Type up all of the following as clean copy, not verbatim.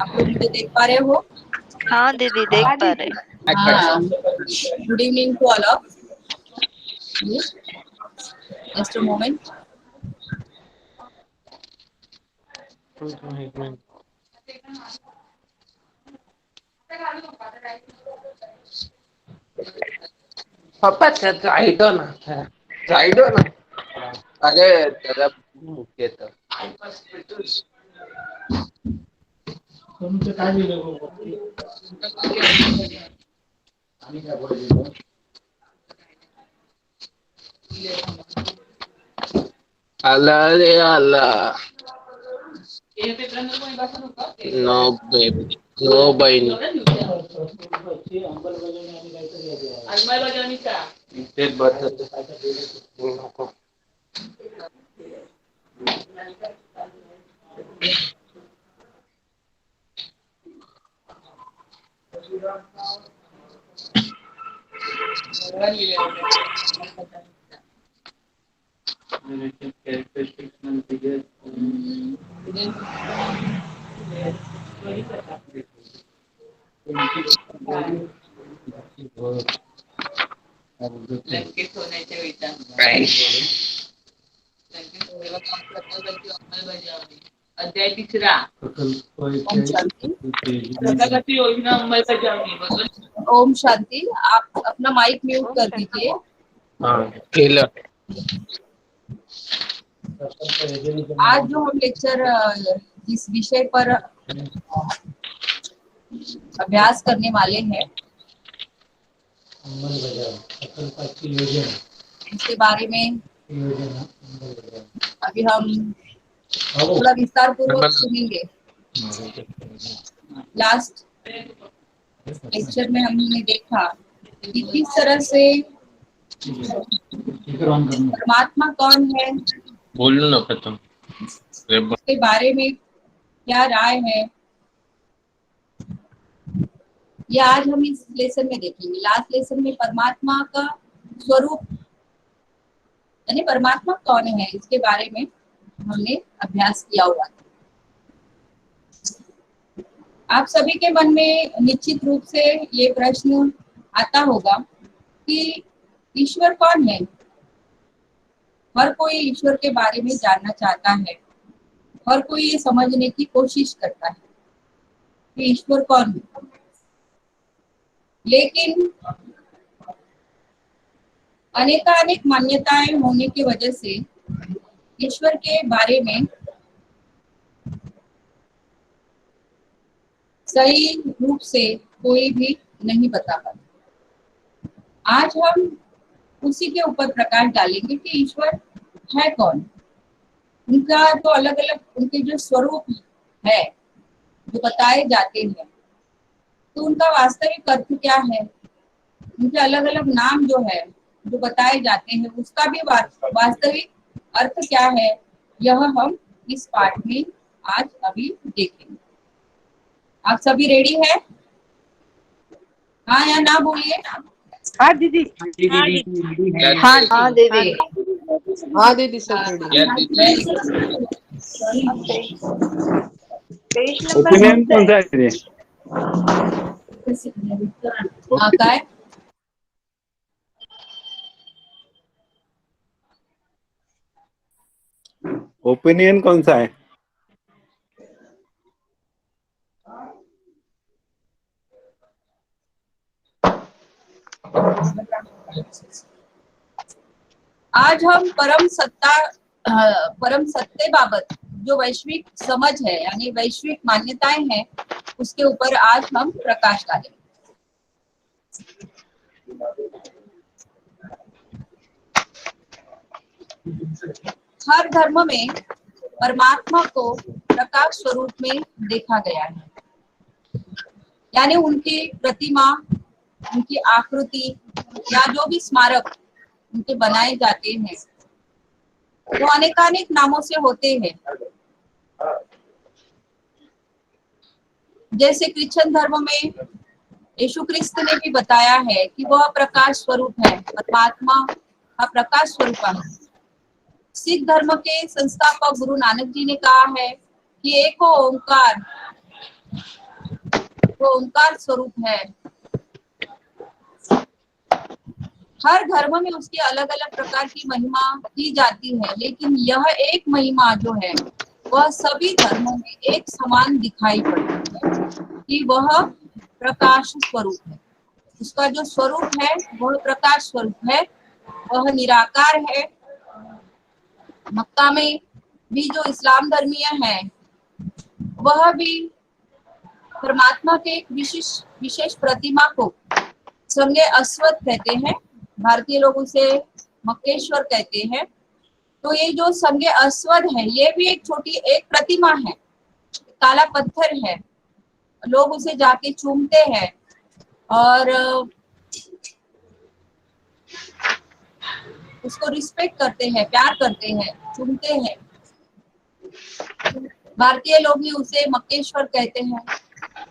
आप लोग मुझे देख पा रहे हो? हाँ दीदी देख पा रहे। हाँ, good evening to all of you. Just a moment. पप्पा जायडो ना अरे दादा येतं आला रे आला नो बेबी नो बहिणी तेच बसत नको लंकेत होण्याच्या विचार अध्याय 3 ओम शांति। प्रगती योजना अंमलबजावणी बरोबर। ओम शांति। आप अपना माइक म्यूट कर दीजिए। हाँ केलं। आज जो हम लेक्चर जिस विषय पर अभ्यास करने वाले हैं इसके बारे में अभी हम थोड़ा विस्तार पूर्वक सुनेंगे। लास्ट लेक्चर में हमने देखा कि किस तरह से परमात्मा कौन है, बोलू नका तुम उसके बारे में क्या राय है, ये आज हम इस लेसन में देखेंगे। लास्ट लेसन में परमात्मा का स्वरूप यानी परमात्मा कौन है इसके बारे में हमने अभ्यास किया हुआ था। आप सभी के मन में निश्चित रूप से ये प्रश्न आता होगा कि ईश्वर कौन है। हर कोई ईश्वर के बारे में जानना चाहता है, हर कोई ये समझने की कोशिश करता है कि ईश्वर कौन है। लेकिन अनेकानेक मान्यताएं होने की वजह से ईश्वर के बारे में सही रूप से कोई भी नहीं बता पाता। आज हम उसी के ऊपर प्रकाश डालेंगे कि ईश्वर है कौन, उनका जो अलग अलग उनके जो स्वरूप है जो बताए जाते हैं, तो उनका वास्तविक अर्थ क्या है, उनके अलग अलग नाम जो है जो बताए जाते हैं उसका भी वास्तविक अर्थ क्या है, यह हम इस पाठ में आज अभी देखेंगे। आप सभी रेडी हैं? हाँ या ना बोलिए। हाँ दीदी। हाँ हाँ दीदी। हाँ दीदी सब रेडी। पेज नंबर ओपिनियन कौन सा है दीदी? काय ओपिनियन कौन सा है? आज हम परम सत्य बाबत जो वैश्विक समझ है यानी वैश्विक मान्यताएं हैं उसके ऊपर आज हम प्रकाश डालेंगे। हर धर्म में परमात्मा को प्रकाश स्वरूप में देखा गया है, यानी उनकी प्रतिमा, उनकी आकृति या जो भी स्मारक उनके बनाए जाते हैं वो अनेकानेक नामों से होते हैं। जैसे क्रिश्चियन धर्म में यीशु क्रिस्त ने भी बताया है कि वह प्रकाश स्वरूप है, परमात्मा का प्रकाश स्वरूप है। सिख धर्म के संस्थापक गुरु नानक जी ने कहा है कि एक ओंकार वो ओंकार स्वरूप है। हर धर्म में उसकी अलग अलग प्रकार की महिमा की जाती है, लेकिन यह एक महिमा जो है वह सभी धर्मों में एक समान दिखाई पड़ती है कि वह प्रकाश स्वरूप है। उसका जो स्वरूप है वह प्रकाश स्वरूप है, वह निराकार है। मक्का में भी जो इस्लाम धर्मीय है वह भी परमात्मा के एक विशेष प्रतिमा को संगे अस्वद कहते हैं। भारतीय लोग उसे मक्केश्वर कहते हैं। तो ये जो संगे अस्वद है ये भी एक छोटी एक प्रतिमा है, काला पत्थर है। लोग उसे जाके चूमते हैं और उसको रिस्पेक्ट करते हैं, प्यार करते हैं, चूमते हैं। भारतीय लोग भी उसे मक्केश्वर कहते हैं।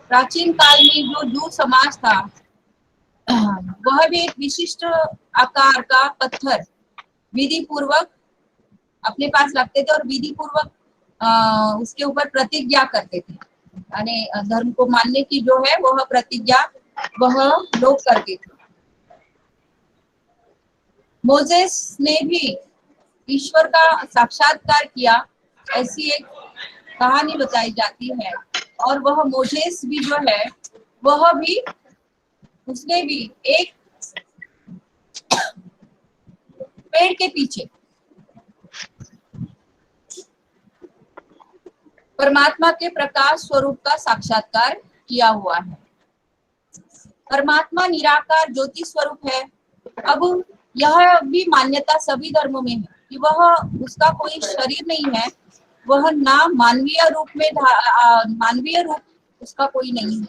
प्राचीन काल में जो जूट समाज था वह भी एक विशिष्ट आकार का पत्थर विधि पूर्वक अपने पास रखते थे और विधि पूर्वक उसके ऊपर प्रतिज्ञा करते थे। यानी धर्म को मानने की जो है वह प्रतिज्ञा वह लोग करते थे। मोजेस ने भी ईश्वर का साक्षात्कार किया, ऐसी एक कहानी बताई जाती है। और वह मोजेस भी जो है वह भी उसने भी एक पेड़ के पीछे परमात्मा के प्रकाश स्वरूप का साक्षात्कार किया हुआ है। परमात्मा निराकार ज्योति स्वरूप है। अब यह भी मान्यता सभी धर्मों में है कि वह उसका कोई शरीर नहीं है, वह ना मानवीय रूप उसका कोई नहीं है,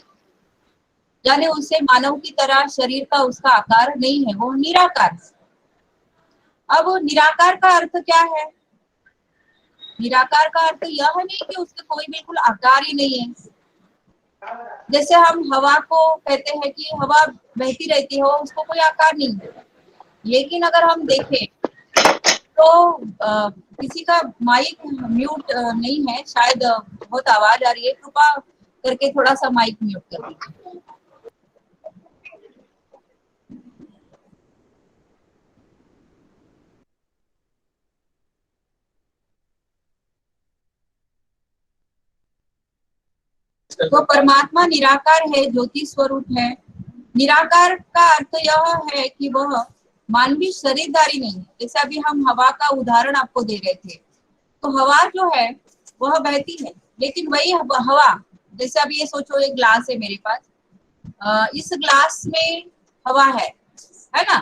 यानी उसे मानव की तरह शरीर का उसका आकार नहीं है, वो निराकार। अब निराकार का अर्थ क्या है? निराकार का अर्थ यह नहीं कि उसका कोई बिल्कुल आकार ही नहीं है। जैसे हम हवा को कहते हैं कि हवा बहती रहती है, उसको कोई आकार नहीं है। लेकिन अगर हम देखें तो किसी का माइक म्यूट नहीं है, शायद बहुत आवाज आ रही है, कृपा करके थोड़ा सा माइक म्यूट कर दीजिए। तो परमात्मा निराकार है, ज्योति स्वरूप है। निराकार का अर्थ यह है कि वह मानवीय शरीरधारी नहीं है। जैसे अभी हम हवा का उदाहरण आपको दे रहे थे, तो हवा जो है वह बहती है, लेकिन वही हवा, जैसे अभी ये सोचो एक ग्लास है मेरे पास, इस ग्लास में हवा है ना?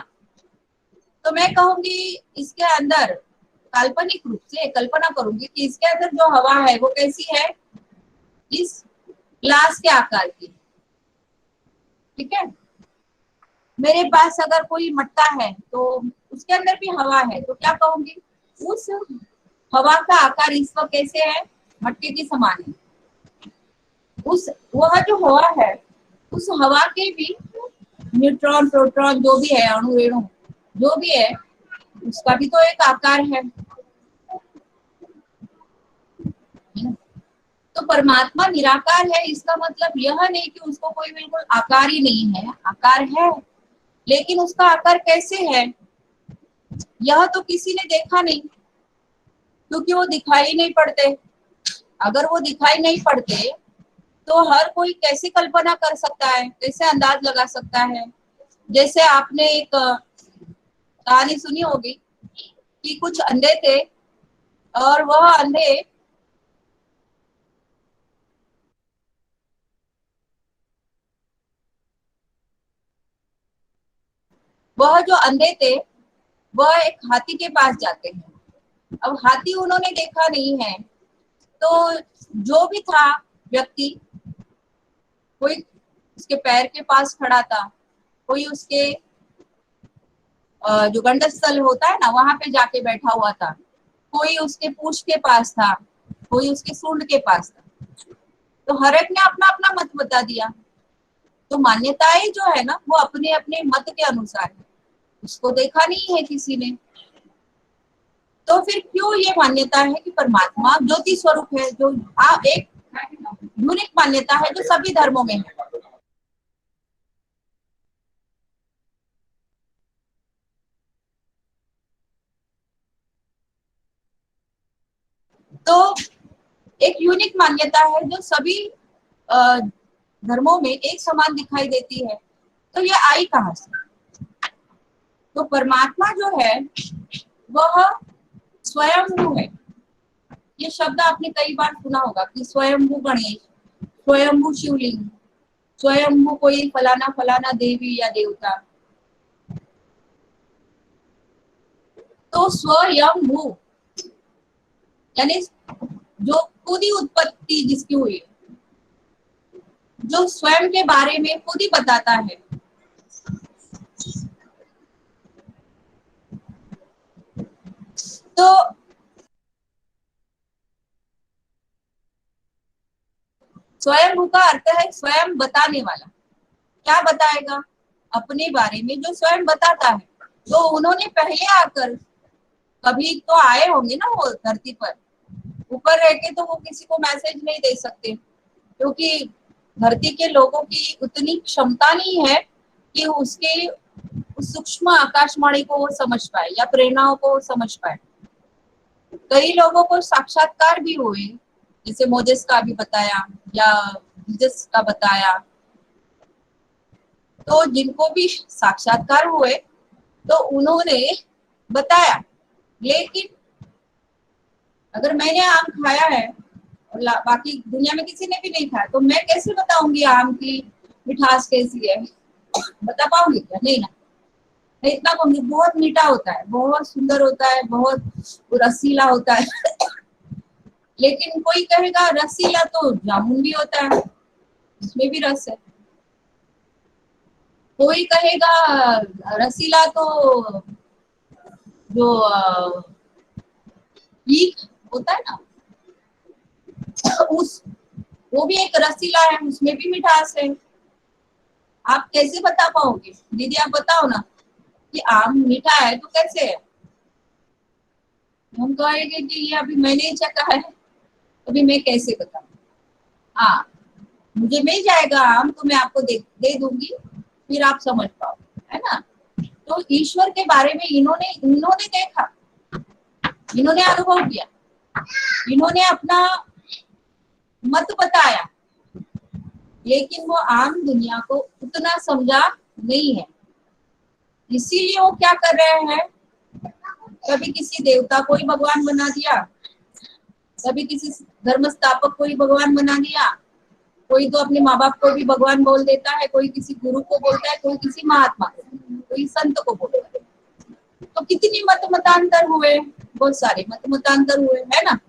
तो मैं कहूंगी इसके अंदर, काल्पनिक रूप से कल्पना करूंगी कि इसके अंदर जो हवा है वो कैसी है, इस ग्लास के आकार की। ठीक है, मेरे पास अगर कोई मटका है तो उसके अंदर भी हवा है, तो क्या कहूंगी, उस हवा का आकार इस वक्त कैसे है, मटके के समान है। वह जो हवा है, उस हवा के भी न्यूट्रॉन प्रोटॉन जो भी है, अणु रेणु जो भी है, उसका भी तो एक आकार है। तो परमात्मा निराकार है, इसका मतलब यह नहीं कि उसको कोई बिल्कुल आकार ही नहीं है, आकार है, लेकिन उसका आकार कैसे है यह तो किसी ने देखा नहीं, क्योंकि वो दिखाई नहीं पड़ते। अगर वो दिखाई नहीं पड़ते तो हर कोई कैसे कल्पना कर सकता है, कैसे अंदाज लगा सकता है। जैसे आपने एक कहानी सुनी होगी कि कुछ अंधे थे और वह अंधे थे वह एक हाथी के पास जाते हैं। अब हाथी उन्होंने देखा नहीं है, तो जो भी था व्यक्ति, कोई उसके पैर के पास खड़ा था, कोई उसके जो गंडस्थल होता है ना वहां पे जाके बैठा हुआ था, कोई उसके पूंछ के पास था, कोई उसके सूंड के पास था। तो हर एक ने अपना अपना मत बता दिया। तो मान्यताएं जो है ना वो अपने अपने मत के अनुसार है, उसको देखा नहीं है किसी ने। तो फिर क्यों ये मान्यता है कि परमात्मा ज्योति स्वरूप है, जो एक यूनिक मान्यता है जो सभी धर्मों में है। तो एक यूनिक मान्यता है जो सभी धर्मों में एक समान दिखाई देती है। तो ये आई कहाँ से? तो परमात्मा जो है वह स्वयंभू है। ये शब्द आपने कई बार सुना होगा कि स्वयंभू गणेश, स्वयंभू शिवलिंग, स्वयंभू कोई फलाना फलाना देवी या देवता। तो स्वयंभू यानी जो खुद ही उत्पत्ति जिसकी हुई, जो स्वयं के बारे में खुद ही बताता है। तो स्वयंभू का अर्थ है स्वयं बताने वाला। क्या बताएगा? अपने बारे में जो स्वयं बताता है। तो उन्होंने पहले आकर, कभी तो आए होंगे ना वो धरती पर, ऊपर रह के तो वो किसी को मैसेज नहीं दे सकते, क्योंकि धरती के लोगों की उतनी क्षमता नहीं है कि उसके उस सूक्ष्म आकाशवाणी को वो समझ पाए या प्रेरणाओं को समझ पाए। कई लोगों को साक्षात्कार भी हुए, जैसे मोजेस का भी बताया या जीसस का बताया। तो जिनको भी साक्षात्कार हुए तो उन्होंने बताया। लेकिन अगर मैंने आम खाया है और बाकी दुनिया में किसी ने भी नहीं खाया, तो मैं कैसे बताऊंगी आम की मिठास कैसी है? बता पाऊंगी क्या? नहीं ना। मैं इतना कहूंगी बहुत मीठा होता है, बहुत सुंदर होता है, बहुत रसीला होता है। लेकिन कोई कहेगा रसीला तो जामुन भी होता है, उसमें भी रस है। कोई कहेगा रसीला तो जो ईख होता है ना, वो भी एक रसीला है, उसमें भी मिठास है। आप कैसे बता पाओगे? दीदी आप बताओ ना कि आम मीठा है तो कैसे है? हम कहेंगे कि ये अभी मैंने ही चखा है, अभी मैं कैसे बताऊं? हाँ, मुझे मिल जाएगा आम तो मैं आपको दे दूंगी, फिर आप समझ पाओ, है ना। तो ईश्वर के बारे में इन्होंने देखा, इन्होंने अनुभव किया, इन्होंने अपना मत बताया, लेकिन वो आम दुनिया को उतना समझा नहीं है। इसीलिए वो क्या कर रहे हैं, कभी किसी देवता को ही भगवान बना दिया, कभी किसी धर्म स्थापक को ही भगवान बना दिया, कोई तो अपने माँ बाप को भी भगवान बोल देता है, कोई किसी गुरु को बोलता है, कोई किसी महात्मा को, कोई संत को बोलता है। तो कितनी मतांतर हुए, बहुत सारे मतांतर हुए, है ना।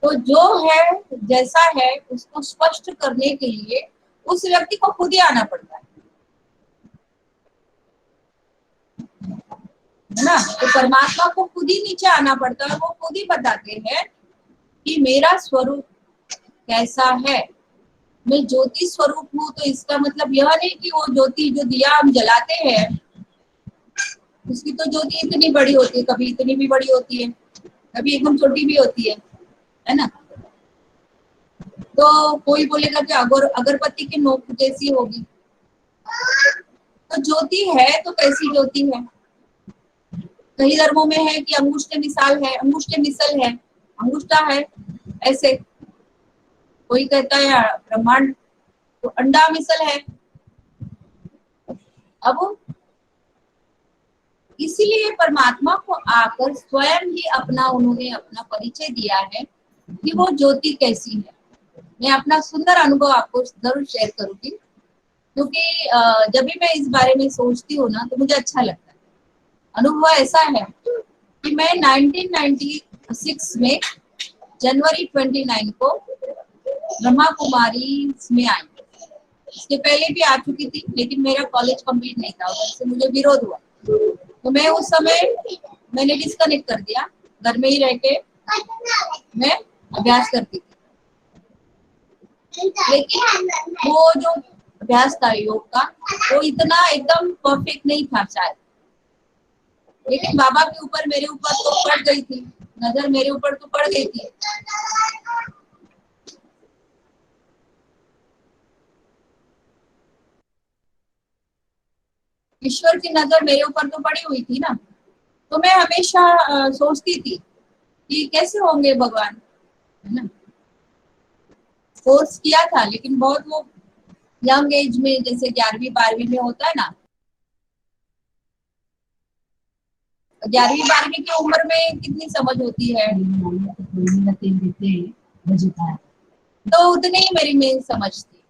तो जो है जैसा है उसको स्पष्ट करने के लिए उस व्यक्ति को खुद ही आना पड़ता है ना। तो परमात्मा को खुद ही नीचे आना पड़ता है, वो खुद ही बताते हैं कि मेरा स्वरूप कैसा है। मैं ज्योति स्वरूप हूँ। तो इसका मतलब यह नहीं कि वो ज्योति जो दिया हम जलाते हैं उसकी तो ज्योति इतनी बड़ी होती है, कभी इतनी भी बड़ी होती है, कभी एकदम छोटी भी होती है ना। तो कोई बोलेगा कि अगरबत्ती की नोक जैसी होगी। तो ज्योति है तो कैसी ज्योति है? कई धर्मों में है कि अंगुष्ठ मिसाल है, अंगुष्ठ मिसल है, अंगुष्ठा है, ऐसे। कोई कहता है ब्रह्मांड तो अंडा मिसल है। अब इसीलिए परमात्मा को आकर स्वयं ही उन्होंने अपना परिचय दिया है कि वो ज्योति कैसी है। मैं अपना सुंदर अनुभव आपको जरूर शेयर करूंगी, क्योंकि जब भी मैं इस बारे में सोचती हूँ ना तो मुझे अच्छा लगता है। अनुभव ऐसा है कि मैं 1996 में जनवरी 29 को ब्रह्मा कुमारी में आई। इसके पहले भी आ चुकी थी, लेकिन मेरा कॉलेज कंप्लीट नहीं था, उससे मुझे विरोध हुआ। तो मैं उस समय मैंने डिस्कनेक्ट कर दिया, घर में ही रह के मैं अभ्यास करती थी। लेकिन वो जो अभ्यास था योग का, वो इतना एकदम परफेक्ट नहीं था शायद। लेकिन बाबा के ऊपर, मेरे ऊपर तो पड़ गई थी नजर, मेरे ऊपर तो पड़ गई थी। ईश्वर की नजर मेरे ऊपर तो पड़ी हुई थी ना। तो मैं हमेशा सोचती थी कि कैसे होंगे भगवान, है ना। कोर्स किया था लेकिन बहुत वो यंग एज में, जैसे 11वीं 12वीं में होता है ना, 11वीं 12वीं की उम्र में कितनी समझ होती है, तो उतनी ही मेरी मेन समझ थी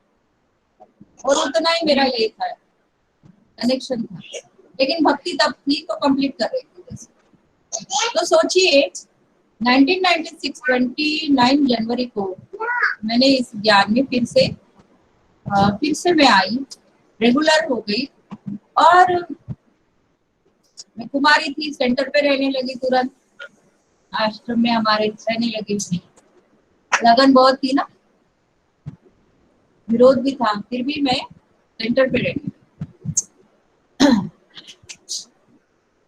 और उतना ही मेरा ये था, कनेक्शन था। लेकिन भक्ति तब थी तो कंप्लीट कर रही थी जैसे। तो सोचिए 1996 29 जनवरी को मैंने इस ज्ञान में फिर से मैं आई, रेगुलर हो गई और मैं कुमारी थी, सेंटर पे रहने लगी, तुरंत आश्रम में हमारे रहने लगी। लगन बहुत थी ना, विरोध भी था, फिर भी मैं सेंटर पे रहने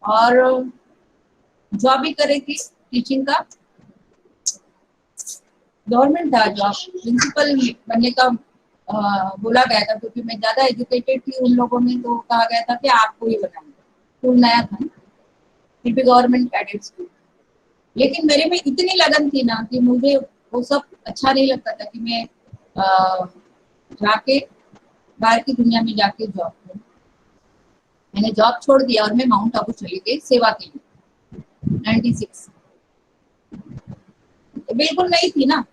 और जॉब भी कर रही थी, टीचिंग का। गवर्नमेंट था जॉब, प्रिंसिपल बनने का बोला गया था, क्योंकि मैं ज्यादा एजुकेटेड थी उन लोगों में, तो कहा गया था कि आपको ही बनाना। स्कूल नया था, फिर भी गवर्नमेंट कैडेट स्कूल। लेकिन मेरे में इतनी लगन थी ना कि मुझे वो सब अच्छा नहीं लगता था कि मैं जाके बाहर की दुनिया में जाके जॉब करूं। मैंने जॉब छोड़ दिया और मैं माउंट आबू चली गई सेवा के लिए 96। बिल्कुल नहीं थी ना,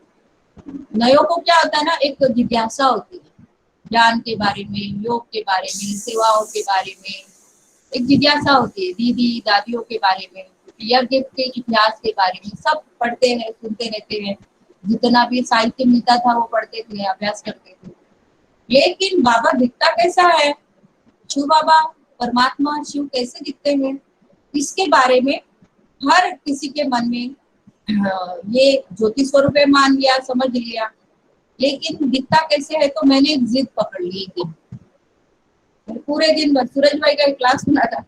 नयों को क्या होता है ना, एक जिज्ञासा होती है ज्ञान के बारे में, योग के बारे में, सेवाओं के बारे में एक जिज्ञासा होती है, दीदी दादियों के बारे में, यज्ञ के इतिहास के बारे में सब पढ़ते हैं, सुनते रहते हैं। जितना भी साहित्य मिलता था वो पढ़ते थे, अभ्यास करते थे। लेकिन बाबा दिखता कैसा है, शिव बाबा परमात्मा शिव कैसे दिखते हैं, इसके बारे में हर किसी के मन में ये ज्योति स्वरूप है मान लिया, समझ लिया। लेकिन दिखता कैसे है, तो मैंने एक जिद पकड़ ली। एक दिन पूरे दिन भर, सूरज भाई का क्लास सुना था,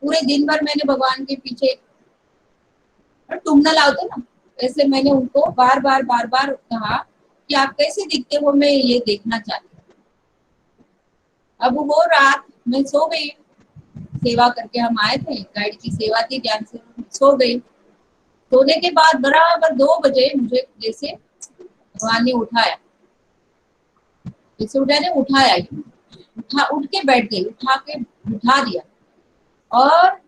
पूरे दिन भर मैंने भगवान के पीछे तुम न लाओ तो ना, ऐसे मैंने उनको बार बार कहा कि आप कैसे दिखते हो, मैं ये देखना चाहती हूँ। अब वो रात मैं सो गई, सेवा करके हम आए थे, गाइड की सेवा थी, ध्यान से सो गई। सोने के बाद बराबर 2 बजे मुझे जैसे भगवान ने उठाया, जैसे उठाया, उठ के बैठ गई, उठा दिया और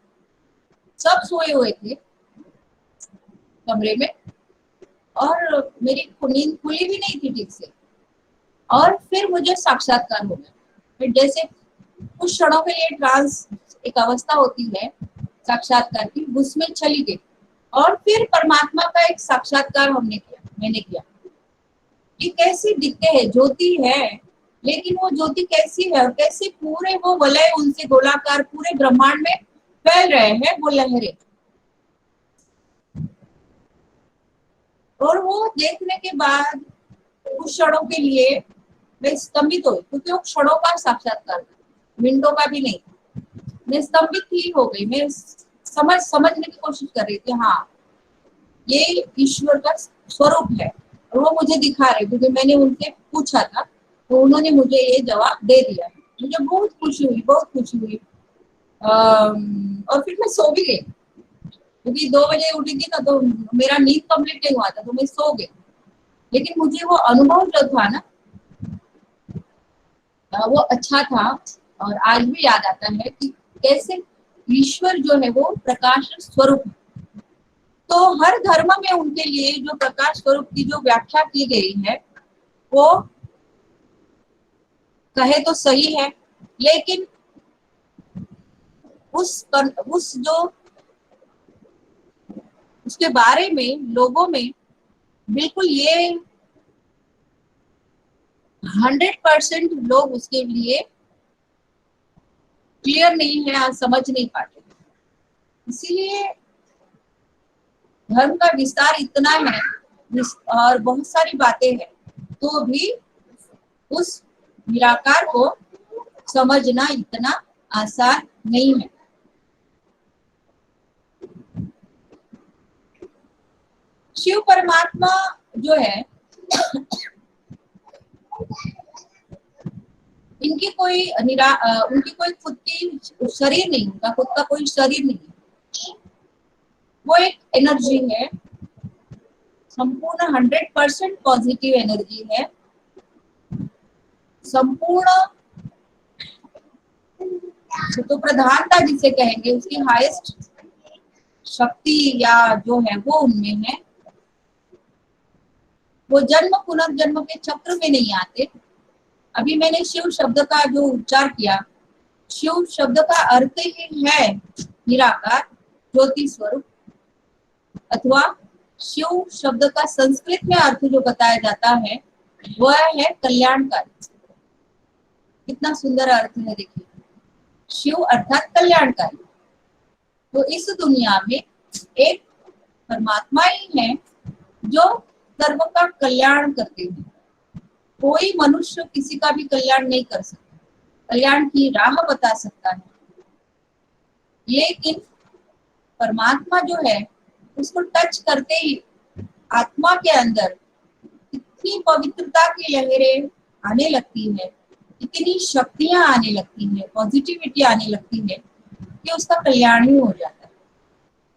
सब सोए हुए थे कमरे में और मेरी नींद खुली भी नहीं थी ठीक से। और फिर मुझे साक्षात्कार हो गया। फिर जैसे कुछ क्षणों के लिए ट्रांस एक अवस्था होती है साक्षात्कार की, उसमें चली गई और फिर परमात्मा का एक साक्षात्कार मैंने किया कि कैसे दिखते हैं, ज्योति है, लेकिन वो ज्योति कैसी है और कैसे पूरे वो वलय उनसे गोलाकार पूरे ब्रह्मांड में फैल रहे हैं वो लहरें। और वो देखने के बाद कुछ क्षणों के लिए मैं स्तंभित हुई, क्योंकि वो क्षणों का साक्षात्कार था, मिनटों का भी नहीं। मैं स्तंभित ही हो गई, मैं समझने की कोशिश कर रही थी, हाँ ये ईश्वर का स्वरूप है और वो मुझे दिखा रहे, क्योंकि मैंने उनसे पूछा था तो उन्होंने मुझे ये जवाब दे दिया। मुझे बहुत खुशी हुई। और फिर मैं सो भी गई, क्योंकि 2 बजे उठी थी ना, तो मेरा नींद कंप्लीट नहीं हुआ था, तो मैं सो गई। लेकिन मुझे वो अनुभव जो था ना, वो अच्छा था और आज भी याद आता है कि कैसे ईश्वर जो है वो प्रकाश स्वरूप है। तो हर धर्म में उनके लिए जो प्रकाश स्वरूप की जो व्याख्या की गई है वो कहे तो सही है, लेकिन उसके बारे में लोगों में बिल्कुल ये 100% लोग उसके लिए क्लियर नहीं है और समझ नहीं पाते। इसीलिए धर्म का विस्तार इतना है और बहुत सारी बातें हैं, तो भी उस निराकार को समझना इतना आसान नहीं है। शिव परमात्मा जो है उनकी कोई खुद की शरीर नहीं, उनका खुद का कोई शरीर नहीं है। वो एक एनर्जी है संपूर्ण 100% पॉजिटिव एनर्जी है, संपूर्ण तो प्रधानता जिसे कहेंगे, उसकी हाईएस्ट शक्ति या जो है वो उनमें है। वो जन्म पुनर्जन्म के चक्र में नहीं आते। अभी मैंने शिव शब्द का जो उच्चार किया, शिव शब्द का अर्थ ही है निराकार ज्योति स्वरूप, अथवा शिव शब्द का संस्कृत में अर्थ जो बताया जाता है वह है कल्याणकारी। कितना सुंदर अर्थ है, देखिए, शिव अर्थात कल्याणकारी। तो इस दुनिया में एक परमात्मा ही है जो सर्व का कल्याण करते हैं। कोई मनुष्य किसी का भी कल्याण नहीं कर सकता, कल्याण की राह बता सकता है, लेकिन परमात्मा जो है उसको टच करते ही आत्मा के अंदर इतनी पवित्रता की लहरें आने लगती है, इतनी शक्तियां आने लगती है, पॉजिटिविटी आने लगती है कि उसका कल्याण ही हो जाता है।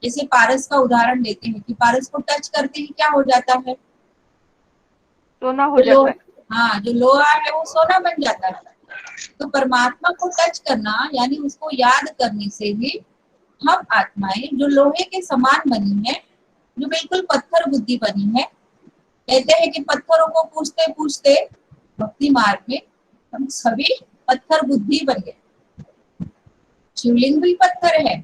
जैसे पारस का उदाहरण लेते हैं कि पारस को टच करते ही क्या हो जाता है? सोना हो जाता है। हाँ, जो लोहा है वो सोना बन जाता है। तो परमात्मा को टच करना यानी उसको याद करने से ही हम आत्माएं जो लोहे के समान बनी है, जो बिल्कुल पत्थर बुद्धि बनी है, कहते हैं कि पत्थरों को पूछते पूछते भक्ति मार्ग में हम सभी पत्थर बुद्धि बन गए। शिवलिंग भी पत्थर है,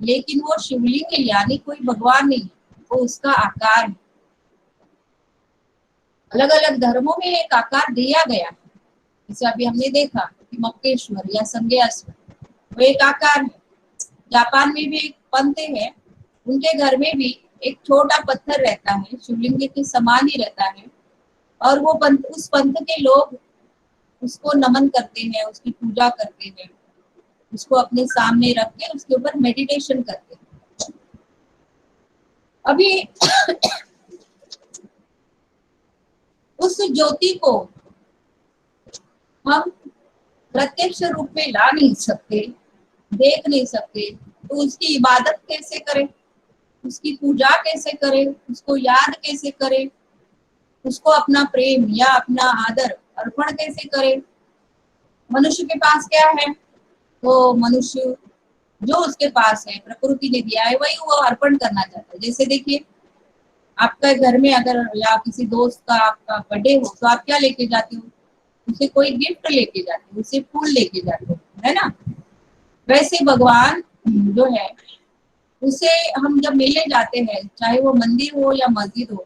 लेकिन वो शिवलिंग यानी कोई भगवान नहीं, वो उसका आकार है। अलग अलग धर्मों में एक आकार दिया गया है। जैसे अभी हमने देखा कि मक्केश्वर या संज्ञास्वर, वो एक आकार है। जापान में भी एक पंथ है, उनके घर में भी एक छोटा पत्थर रहता है, शिवलिंग के समान ही रहता है, और वो पंथ, उस पंथ के लोग उसको नमन करते हैं, उसकी पूजा करते हैं, उसको अपने सामने रख के उसके ऊपर मेडिटेशन करते हैं। अभी उस ज्योति को हम प्रत्यक्ष रूप में ला नहीं सकते, देख नहीं सकते, तो उसकी इबादत कैसे करें, उसकी पूजा कैसे करें, उसको याद कैसे करें, उसको अपना प्रेम या अपना आदर अर्पण कैसे करें? मनुष्य के पास क्या है? तो मनुष्य जो उसके पास है, प्रकृति ने दिया है, वही वो अर्पण करना चाहता है। जैसे देखिए, आपका घर में अगर या किसी दोस्त का आपका बर्थडे हो तो आप क्या लेके जाते हो? उसे कोई गिफ्ट लेके जाते हो, उसे फूल लेके जाते हो, है ना? वैसे भगवान जो है उसे हम जब मिलने जाते हैं, चाहे वो मंदिर हो या मस्जिद हो,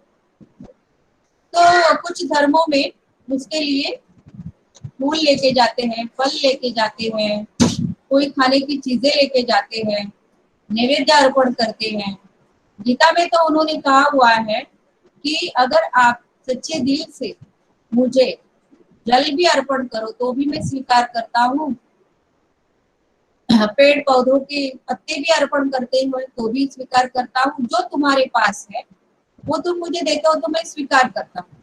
तो कुछ धर्मों में उसके लिए फूल लेके जाते हैं, फल लेके जाते हैं, कोई खाने की चीजें लेके जाते हैं, नैवेद्य अर्पण करते हैं। गीता में तो उन्होंने कहा हुआ है कि अगर आप सच्चे दिल से मुझे जल भी अर्पण करो तो भी मैं स्वीकार करता हूँ, पेड़ पौधों के पत्ते भी अर्पण करते हो तो भी स्वीकार करता हूँ, जो तुम्हारे पास है वो तुम मुझे देते हो तो मैं स्वीकार करता हूँ।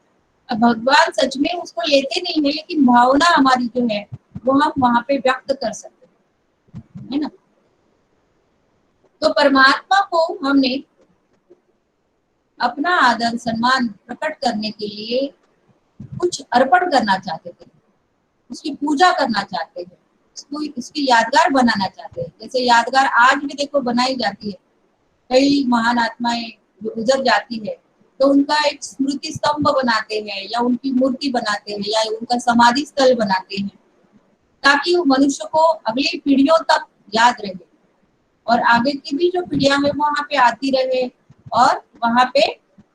अब भगवान सच में उसको लेते नहीं है, लेकिन भावना हमारी जो है वो हम वहां पे व्यक्त कर सकते हैं, है ना? तो परमात्मा को हमने अपना आदर सम्मान प्रकट करने के लिए कुछ अर्पण करना चाहते थे, उसकी पूजा करना चाहते हैं, उसकी यादगार बनाना चाहते हैं। जैसे यादगार आज भी देखो बनाई जाती है, कई महान आत्माएं जो गुजर जाती है तो उनका एक स्मृति स्तंभ बनाते हैं या उनकी मूर्ति बनाते हैं या उनका समाधि स्थल बनाते हैं, ताकि वो मनुष्य को अगली पीढ़ियों तक याद रहे और आगे की भी जो पीढ़ियां है वहां पे आती रहे और वहां पे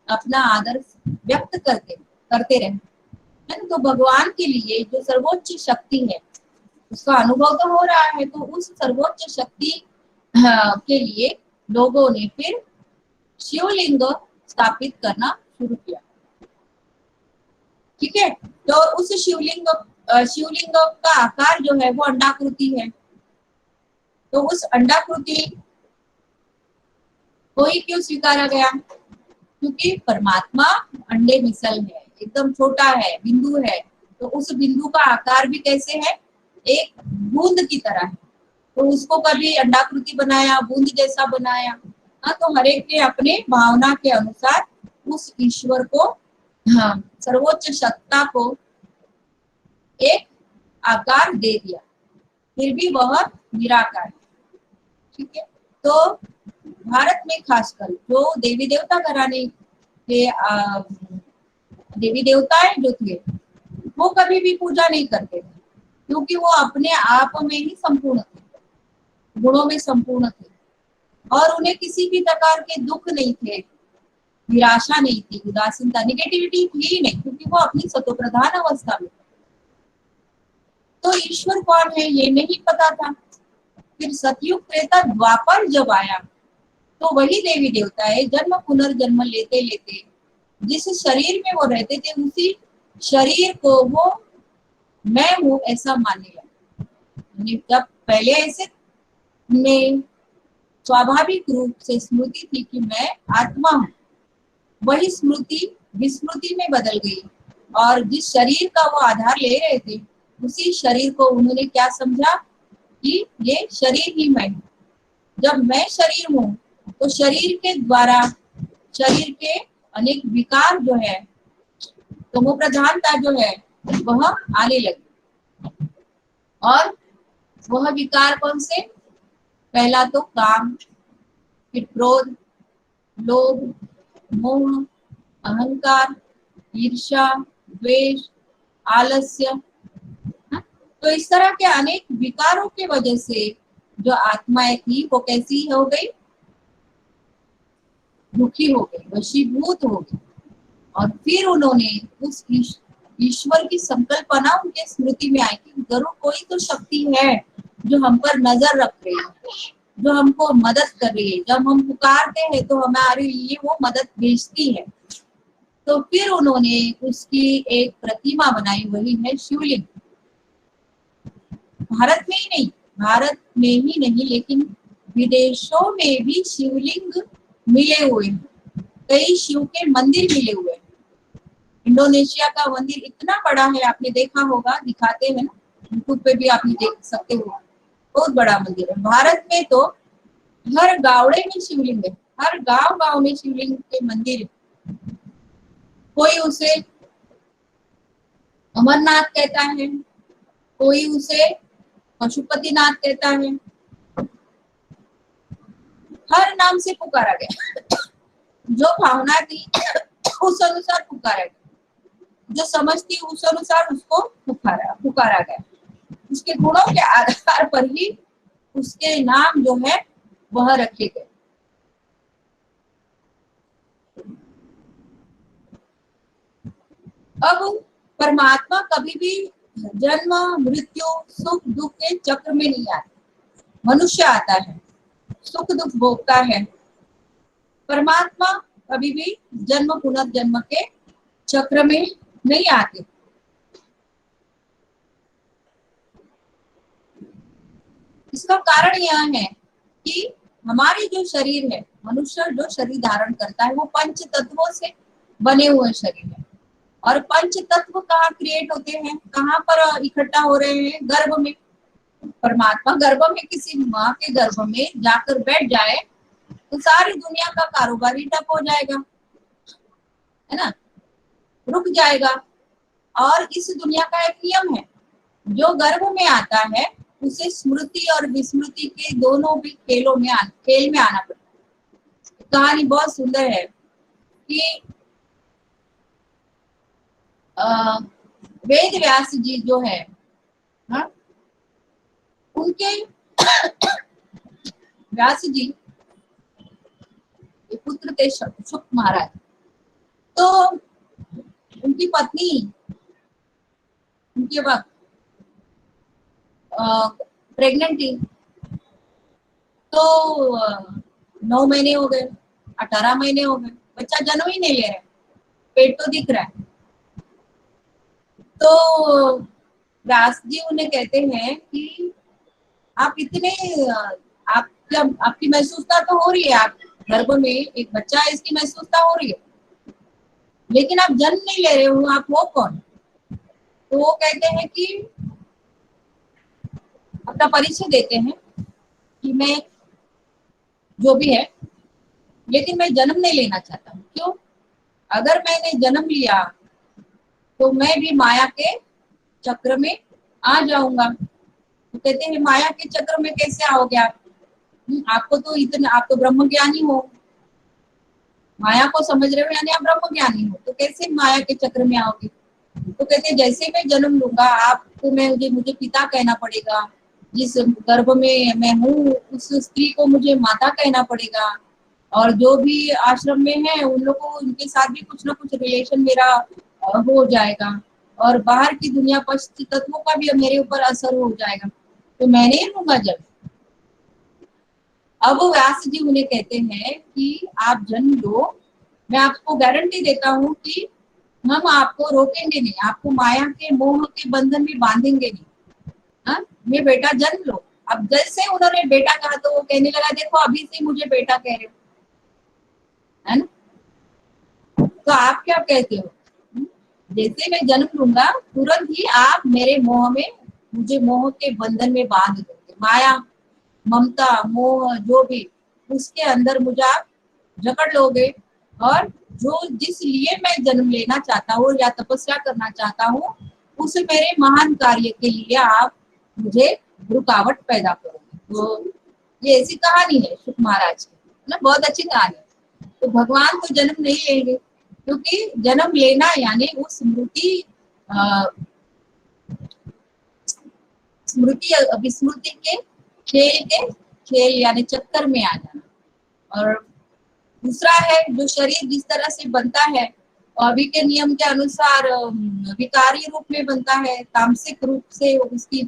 अपना आदर व्यक्त करते रहे। तो भगवान के लिए जो सर्वोच्च शक्ति है उसका अनुभव तो हो रहा है, तो उस सर्वोच्च शक्ति के लिए लोगों ने फिर शिवलिंग स्थापित करना शुरू किया। ठीक है, तो उस शिवलिंग का आकार जो है वो अंडाकृति है। तो उस अंडाकृति को ही क्यों स्वीकारा गया? क्योंकि परमात्मा अंडे मिसल है, एकदम छोटा है, बिंदु है, तो उस बिंदु का आकार भी कैसे है? एक बूंद की तरह है। तो उसको कभी अंडाकृति बनाया, बूंद जैसा बनाया। हाँ, तो हर एक ने अपने भावना के अनुसार उस ईश्वर को, हाँ, सर्वोच्च सत्ता को एक आकार दे दिया, फिर भी वह निराकार है। ठीक है, तो भारत में खासकर जो देवी देवता घराने के देवी देवताएं जो थे वो कभी भी पूजा नहीं करते थे, क्योंकि वो अपने आप में ही संपूर्ण थे, गुणों में संपूर्ण थे, और उन्हें किसी भी प्रकार के दुख नहीं थे, निराशा नहीं थी, उदासीनता, निगेटिविटी थी नहीं, क्योंकि वो अपनी सतोप्रधान अवस्था में थे। तो ईश्वर कौन है ये नहीं पता था। फिर सतयुग त्रेता द्वापर जब आया तो वही देवी देवता है, जन्म पुनर्जन्म लेते लेते जिस शरीर में वो रहते थे उसी शरीर को वो मैं हूँ ऐसा मानने लगे। जब पहले ऐसे में स्वाभाविक रूप से स्मृति थी कि मैं आत्मा हूँ, वही स्मृति विस्मृति में बदल गई, और जिस शरीर का वो आधार ले रहे थे उसी शरीर को उन्होंने क्या समझा कि ये शरीर ही मैं हूँ। जब मैं शरीर हूँ तो शरीर के द्वारा शरीर के अनेक विकार जो है, तमो प्रधानता जो है वह आने लगी। और वह विकार कौन से? पहला तो काम, फिर क्रोध, लोभ, मोह, अहंकार, ईर्ष्या, द्वेष, आलस्य। तो इस तरह के अनेक विकारों के वजह से जो आत्माएं थी वो कैसी हो गई? दुखी हो गई, वशीभूत हो गई। और फिर उन्होंने उस ईश्वर की संकल्पना उनके स्मृति में आई कि जरूर कोई तो शक्ति है जो हम पर नजर रख रही है, जो हमको मदद कर रही है, जब हम पुकारते हैं तो हमारे लिए वो मदद भेजती है। तो फिर उन्होंने उसकी एक प्रतिमा बनाई, वही है शिवलिंग। भारत में ही नहीं, भारत में ही नहीं लेकिन विदेशों में भी शिवलिंग मिले हुए हैं, कई शिव के मंदिर मिले हुए हैं। इंडोनेशिया का मंदिर इतना बड़ा है, आपने देखा होगा, दिखाते हैं ना यूट्यूब पे भी, आपने देख सकते हो, बहुत बड़ा मंदिर है। भारत में तो हर गावड़े में शिवलिंग है, हर गांव गांव में शिवलिंग के मंदिर है। कोई उसे अमरनाथ कहता है, कोई उसे पशुपतिनाथ कहता है, हर नाम से पुकारा गया। जो भावना थी उस अनुसार पुकारा गया, जो समझ थी उस अनुसार उसको पुकारा गया। उसके गुणों के आधार पर ही उसके नाम जो है वह रखे गए। अब परमात्मा कभी भी जन्म मृत्यु सुख दुख के चक्र में नहीं आता। मनुष्य आता है, सुख दुख भोगता है, परमात्मा कभी भी जन्म पुनर्जन्म के चक्र में नहीं आते। इसका कारण यह है कि हमारी जो शरीर है, मनुष्य जो शरीर धारण करता है वो पंच तत्वों से बने हुए शरीर है। और पंच तत्व कहाँ क्रिएट होते हैं, कहाँ पर इकट्ठा हो रहे हैं? गर्भ में। परमात्मा गर्भ में, किसी माँ के गर्भ में जाकर बैठ जाए तो सारी दुनिया का कारोबार ही ठप हो जाएगा, है ना, रुक जाएगा। और इस दुनिया का एक नियम है, जो गर्भ में आता है उसे स्मृति और विस्मृति के दोनों भी खेल में आना पड़ता है। कहानी बहुत सुंदर है कि वेद व्यास जी जो है, हाँ, उनके व्यास जी पुत्र थे शुक महाराज। तो उनकी पत्नी उनके वक्त प्रेग्नेंट थी। तो 9 महीने हो गए, 18 महीने हो गए, बच्चा जन्म ही नहीं ले रहा है, पेट तो दिख रहा है। तो व्यास जी उन्हें कहते हैं कि आप इतने आपकी महसूसता तो हो रही है, आप गर्भ में एक बच्चा है इसकी महसूसता हो रही है, लेकिन आप जन्म नहीं ले रहे हो, आप हो कौन? तो वो कहते हैं कि अपना परिचय देते हैं कि मैं जो भी है, लेकिन मैं जन्म नहीं लेना चाहता हूँ। क्यों? अगर मैंने जन्म लिया तो मैं भी माया के चक्र में आ जाऊंगा। तो कहते हैं माया के चक्र में कैसे आओगे आप? आपको तो इतना, आप तो ब्रह्म ज्ञानी हो, माया को समझ रहे हो यानी आप ब्रह्म ज्ञानी हो, तो कैसे माया के चक्र में आओगे? तो कहते हैं जैसे मैं जन्म लूंगा आपको, मैं मुझे पिता कहना पड़ेगा, जिस गर्भ में मैं हूँ उस स्त्री को मुझे माता कहना पड़ेगा, और जो भी आश्रम में है उन लोगों को, उनके साथ भी कुछ ना कुछ रिलेशन मेरा हो जाएगा, और बाहर की दुनिया पश्च तत्वों का भी मेरे ऊपर असर हो जाएगा, तो मैं नहीं लूंगा जन्म। अब व्यास जी उन्हें कहते हैं कि आप जन्म लो, मैं आपको गारंटी देता हूँ कि हम आपको रोकेंगे नहीं, आपको माया के मोह के बंधन में बांधेंगे नहीं। हाँ, ये बेटा जन्म लो। अब जैसे उन्होंने बेटा कहा तो वो कहने लगा देखो अभी से मुझे बेटा कह रहे हो, है ना? तो आप क्या कहते हो? जैसे मैं जन्म लूंगा तुरंत ही आप मेरे मोह में, मुझे मोह के बंधन में बांध दोगे, माया ममता मोह जो भी उसके अंदर मुझे आप जकड़ लोगे, और जो जिस लिए मैं जन्म लेना चाहता हूँ या तपस्या करना चाहता हूँ उस मेरे महान कार्य के लिए आप मुझे रुकावट पैदा करोगे। तो ये ऐसी कहानी है शुक महाराज की, ना, बहुत अच्छी कहानी है। तो भगवान तो जन्म नहीं लेंगे, क्योंकि जन्म लेना यानी वो स्मृति स्मृति विस्मृति के खेल यानी चक्कर में आ जाना। और दूसरा है जो शरीर जिस तरह से बनता है अभी के नियम के अनुसार विकारी रूप में बनता है, तामसिक रूप से उसकी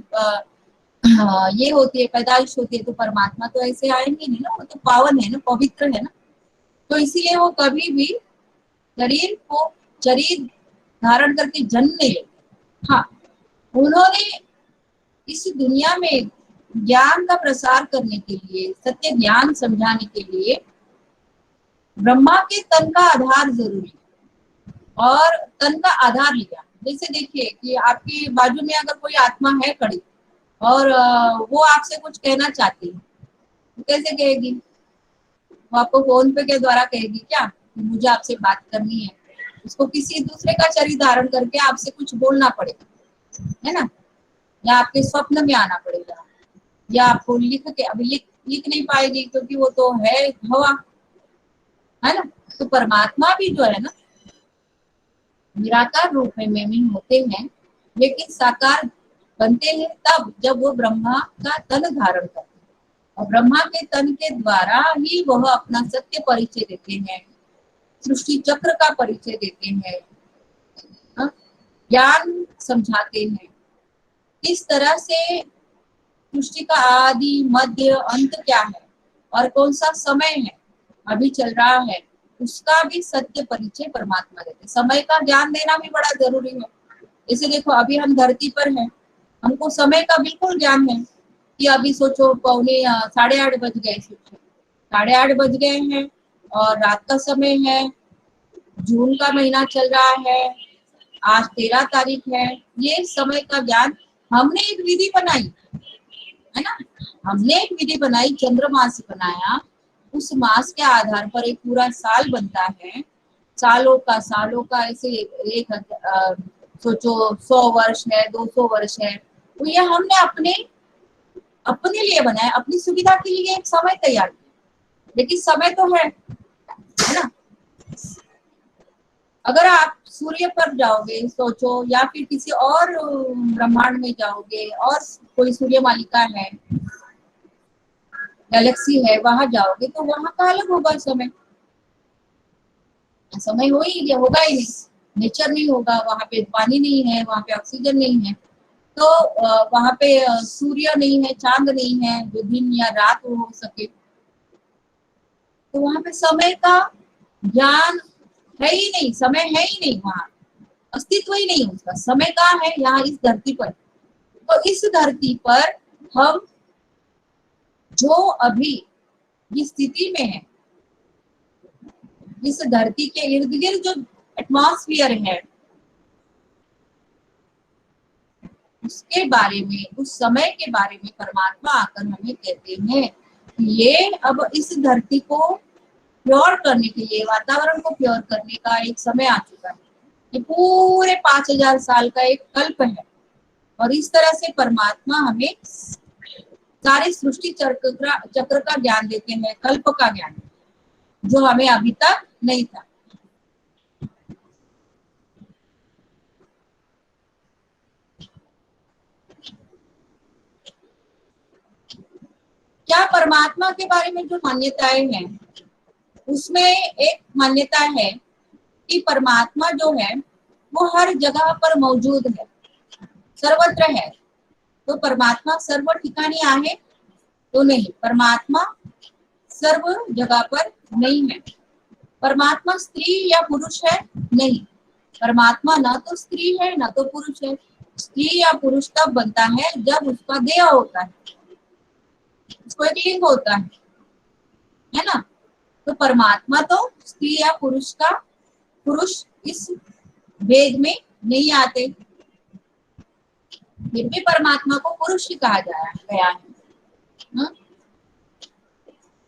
ये होती है, पैदाइश होती है, तो परमात्मा तो ऐसे आएंगे नहीं ना, वो तो पावन है ना, पवित्र है ना, तो इसीलिए वो कभी भी शरीर धारण करके जन्म नहीं लेते। हाँ, उन्होंने इस दुनिया में ज्ञान का प्रसार करने के लिए, सत्य ज्ञान समझाने के लिए ब्रह्मा के तन का आधार जरूरी है, और तन का आधार लिया। जैसे देखिए कि आपकी बाजू में अगर कोई आत्मा है खड़ी और वो आपसे कुछ कहना चाहती है, तो कैसे कहेगी? वो आपको फोन पे के द्वारा कहेगी क्या कि मुझे आपसे बात करनी है? उसको किसी दूसरे का शरीर धारण करके आपसे कुछ बोलना पड़ेगा, है ना, या आपके स्वप्न में आना पड़ेगा, या आपको लिख के, अभी लिख नहीं पाएगी क्योंकि वो तो है हवा, है ना। तो परमात्मा भी जो है ना निराकार रूप में होते हैं, लेकिन साकार बनते हैं तब जब वो ब्रह्मा का तन धारण करते हैं, और ब्रह्मा के तन के द्वारा ही वह अपना सत्य परिचय देते हैं, सृष्टि चक्र का परिचय देते हैं, ज्ञान समझाते हैं, किस तरह से सृष्टि का आदि मध्य अंत क्या है और कौन सा समय है अभी चल रहा है, उसका भी सत्य परिचय परमात्मा देते। समय का ज्ञान देना भी बड़ा जरूरी है। जैसे देखो अभी हम धरती पर हैं, हमको समय का बिल्कुल ज्ञान है कि अभी सोचो 8:30 बज गए, सोचो 8:30 बज गए हैं और रात का समय है, जून का महीना चल रहा है, आज 13 तारीख है। ये समय का ज्ञान हमने एक विधि बनाई है ना, हमने एक विधि बनाई, चंद्रमास बनाया, उस मास के आधार पर एक पूरा साल बनता है, सालों का ऐसे एक सोचो 100 वर्ष है, 200 वर्ष है, तो ये हमने अपने लिए बनाया, अपनी सुविधा के लिए एक समय तैयार किया, लेकिन समय तो है ना। अगर आप सूर्य पर जाओगे सोचो, या फिर किसी और ब्रह्मांड में जाओगे और कोई सूर्य मालिका है, गैलेक्सी है, वहां जाओगे तो वहां का अलग होगा समय, समय होगा ही नहीं, नेचर नहीं होगा, वहां पे पानी नहीं है, वहां पे ऑक्सीजन नहीं है, तो वहां पे सूर्य नहीं है, चांद नहीं है जो दिन या रात हो सके, तो वहां पे समय का ज्ञान है ही नहीं, समय है ही नहीं, वहां अस्तित्व ही नहीं उसका। समय का है यहाँ इस धरती पर। तो इस धरती पर हम जो अभी जिस स्थिति में है, इस धरती के इर्द गिर्द जो एटमॉस्फेयर है, उसके बारे में, उस समय के बारे में परमात्मा आकर हमें कहते हैं कि ये अब इस धरती को प्योर करने के लिए, वातावरण को प्योर करने का एक समय आ चुका है। ये पूरे 5000 साल का एक कल्प है और इस तरह से परमात्मा हमें सारे सृष्टि चक्र का ज्ञान देते हैं, कल्प का ज्ञान, जो हमें अभी तक नहीं था। क्या परमात्मा के बारे में जो मान्यताएं हैं, उसमें एक मान्यता है कि परमात्मा जो है वो हर जगह पर मौजूद है, सर्वत्र है। तो परमात्मा सर्व ठिकानी आहे तो नहीं, परमात्मा सर्व जगह पर नहीं है। परमात्मा स्त्री या पुरुष है, नहीं, परमात्मा न तो स्त्री है न तो पुरुष है। स्त्री या पुरुष तब बनता है जब उसका देह होता है, उसको एक लिंग होता है ना। तो परमात्मा तो स्त्री या पुरुष इस भेद में नहीं आते, फिर भी परमात्मा को पुरुष ही कहा गया है।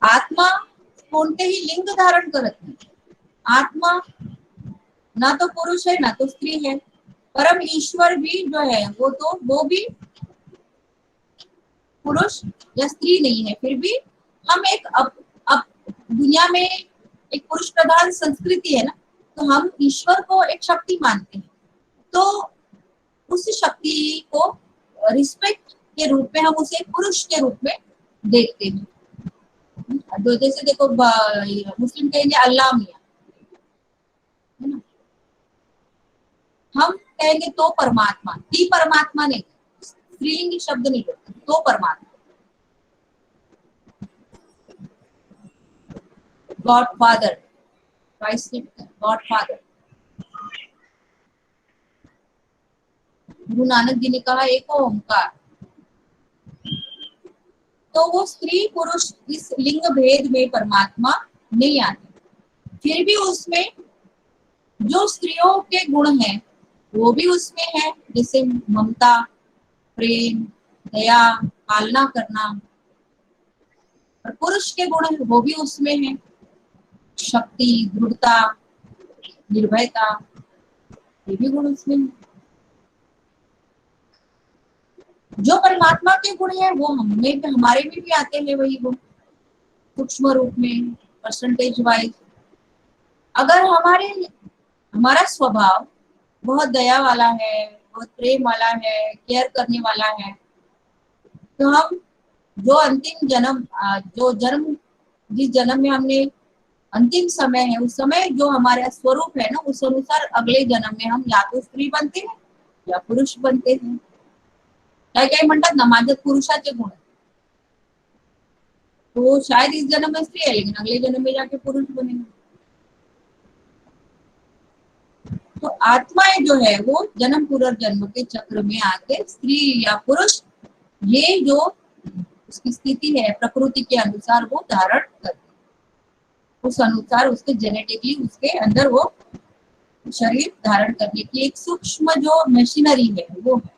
आत्मा कोणतेही लिंग धारण करत नाही, आत्मा ना तो पुरुष है ना तो स्त्री है। परम ईश्वर भी जो है वो भी पुरुष या स्त्री नहीं है। फिर भी हम एक अब दुनिया में एक पुरुष प्रधान संस्कृति है ना, तो हम ईश्वर को एक शक्ति मानते हैं, तो उस शक्ति को रिस्पेक्ट के रूप में हम उसे पुरुष के रूप में देखते हैं। तो जैसे देखो मुस्लिम कहेंगे अल्लाह मियां, है ना, हम कहेंगे तो परमात्मा, ती परमात्मा नहीं, स्त्रीलिंगी शब्द नहीं करते, तो परमात्मा। God father, God father. Guru Nanak ji ने कहा एक ओंकार। तो वो स्त्री पुरुष इस लिंग भेद में परमात्मा नहीं आते। फिर भी उसमें जो स्त्रियों के गुण हैं वो भी उसमें है, जैसे ममता, प्रेम, दया, पालना करना। और पुरुष के गुण वो भी उसमें है, शक्ति, दृढ़ता, निर्भयता, ये भी गुण उसमें है। जो परमात्मा के गुण है वो हमारे में भी आते हैं, वही गुण सूक्ष्म रूप में, परसेंटेज वाइज। अगर हमारा स्वभाव बहुत दया वाला है, बहुत प्रेम वाला है, केयर करने वाला है, तो हम जो अंतिम जन्म जिस जन्म में हमने अंतिम समय है, उस समय जो हमारा स्वरूप है ना, उस अनुसार अगले जन्म में हम या तो स्त्री बनते हैं या पुरुष बनते हैं। काही म्हणतात ना माझ्यात पुरुषाचे गुण, तो शायद इस जन्म में स्त्री है लेकिन अगले जन्म में जाके पुरुष बनेगा। तो आत्माएं जो है वो जन्म पुनर्जन्म के चक्र में आके स्त्री या पुरुष, ये जो उसकी स्थिति है प्रकृति के अनुसार वो धारण करते, उस अनुसार उसके जेनेटिकली उसके अंदर वो शरीर धारण करने की एक सूक्ष्म जो मशीनरी है वो है।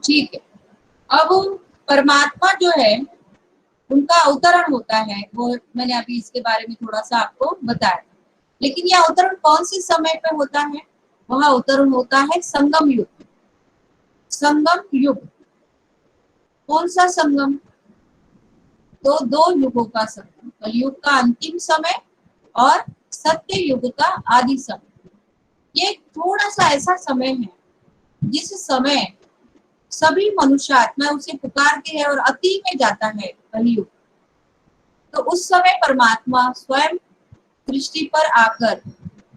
ठीक है, अब परमात्मा जो है उनका अवतरण होता है, वो मैंने अभी इसके बारे में थोड़ा सा आपको बताया। लेकिन यह अवतरण कौन से समय पे होता है? वह अवतरण होता है संगम युग। संगम युग कौन सा संगम? तो दो युगों का संगम, कलयुग का अंतिम समय और सत्य युग का आदि समय। ये थोड़ा सा ऐसा समय है जिस समय सभी मनुष्य आत्मा उसे पुकारते हैं और अति में जाता है कलयुग। तो उस समय परमात्मा स्वयं सृष्टि पर आकर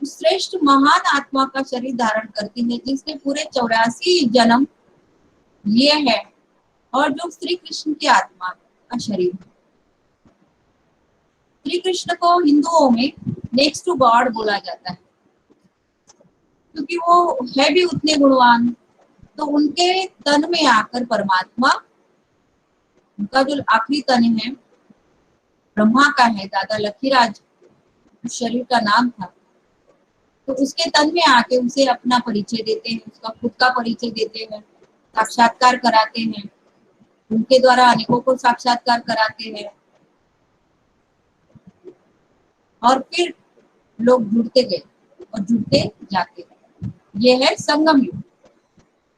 श्रेष्ठ महान आत्मा का शरीर धारण करती है, जिसने पूरे 84 जन्म लिए हैं और जो श्री कृष्ण की आत्मा का शरीर है। श्री कृष्ण को हिंदुओं में नेक्स्ट टू गॉड बोला जाता है, क्योंकि वो है भी उतने गुणवान। तो उनके तन में आकर परमात्मा, उनका जो आखिरी तन है ब्रह्मा का है, दादा लखीराज उस शरीर का नाम था, तो उसके तन में आके उसे अपना परिचय देते हैं, उसका खुद का परिचय देते हैं, साक्षात्कार कराते हैं, उनके द्वारा अनेकों को साक्षात्कार कराते हैं। और फिर लोग जुड़ते गए और जुड़ते जाते गए। ये है संगम युग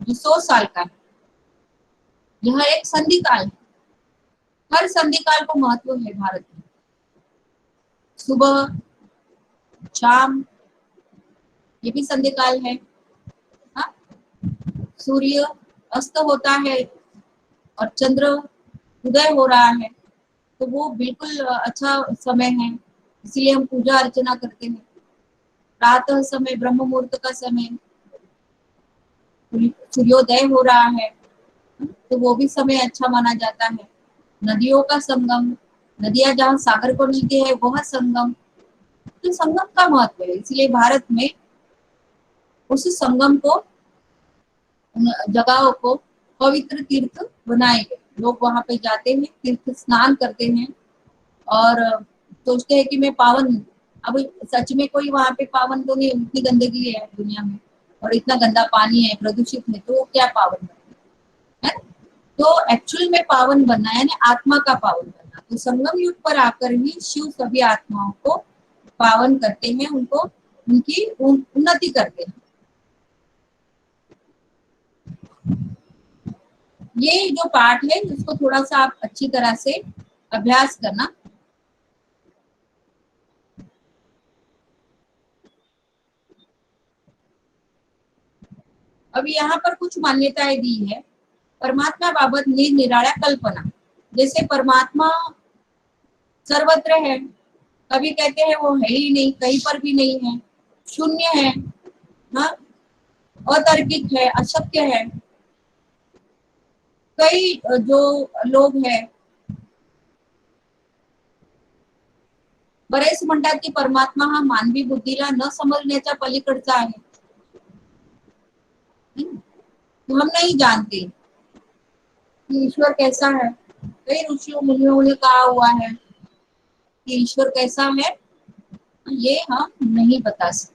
जो 100 साल का है। यह एक संधि काल है। हर संधि काल को महत्व है भारत में। सुबह शाम ये भी संधि काल है। हाँ? सूर्य अस्त होता है और चंद्र उदय हो रहा है, तो वो बिल्कुल अच्छा समय है, इसीलिए हम पूजा अर्चना करते हैं। प्रातः समय ब्रह्म मुहूर्त का समय, सूर्योदय हो रहा है, तो वो भी समय अच्छा माना जाता है। नदियों का संगम, नदियां जहाँ सागर को मिलती है वह संगम, तो संगम का महत्व है। इसलिए भारत में उस संगम को, उन जगहों को पवित्र तीर्थ बनाए गए। लोग वहां पे जाते हैं, तीर्थ स्नान करते हैं और सोचते हैं कि मैं पावन हूँ। अब सच में कोई वहां पे पावन तो नहीं, इतनी गंदगी है दुनिया में और इतना गंदा पानी है, प्रदूषित है, तो वो क्या पावन है? तो एक्चुअल में पावन बनना है यानी आत्मा का पावन बनना। तो संगम युग पर आकर ही शिव सभी आत्माओं को पावन करते हैं, उनको उनकी उन्नति करते हैं। ये जो पाठ है इसको थोड़ा सा आप अच्छी तरह से अभ्यास करना। अब यहाँ पर कुछ मान्यताएं दी है परमात्मा बाबत निराला कल्पना। जैसे परमात्मा सर्वत्र है, कभी कहते हैं वो है ही नहीं, कहीं पर भी नहीं है, शून्य है, हाँ, अतार्किक है, अशक्य है। कई जो लोग हैं बरेच म्हणतात की परमात्मा हा मानवी बुद्धीला न समजण्याच्या पलीकडचा आहे। तो हम नहीं जानते कि ईश्वर कैसा है। कई ऋषियों मुनियों ने कहा हुआ है कि ईश्वर कैसा है ये हम नहीं बता सकते।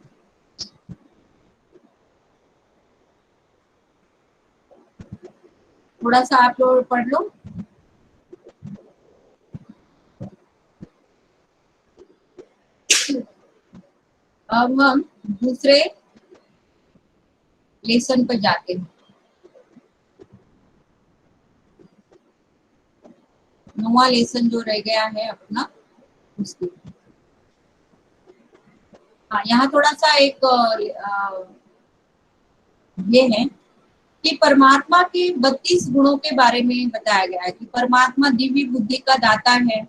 थोड़ा सा आप लोग पढ़ लो। अब हम दूसरे लेसन पर जाते हैं। 9वां लेसन जो रह गया है अपना उसकी। हाँ, यहाँ थोड़ा सा एक ये है कि परमात्मा के 32 गुणों के बारे में बताया गया है कि परमात्मा दिव्य बुद्धि का दाता है,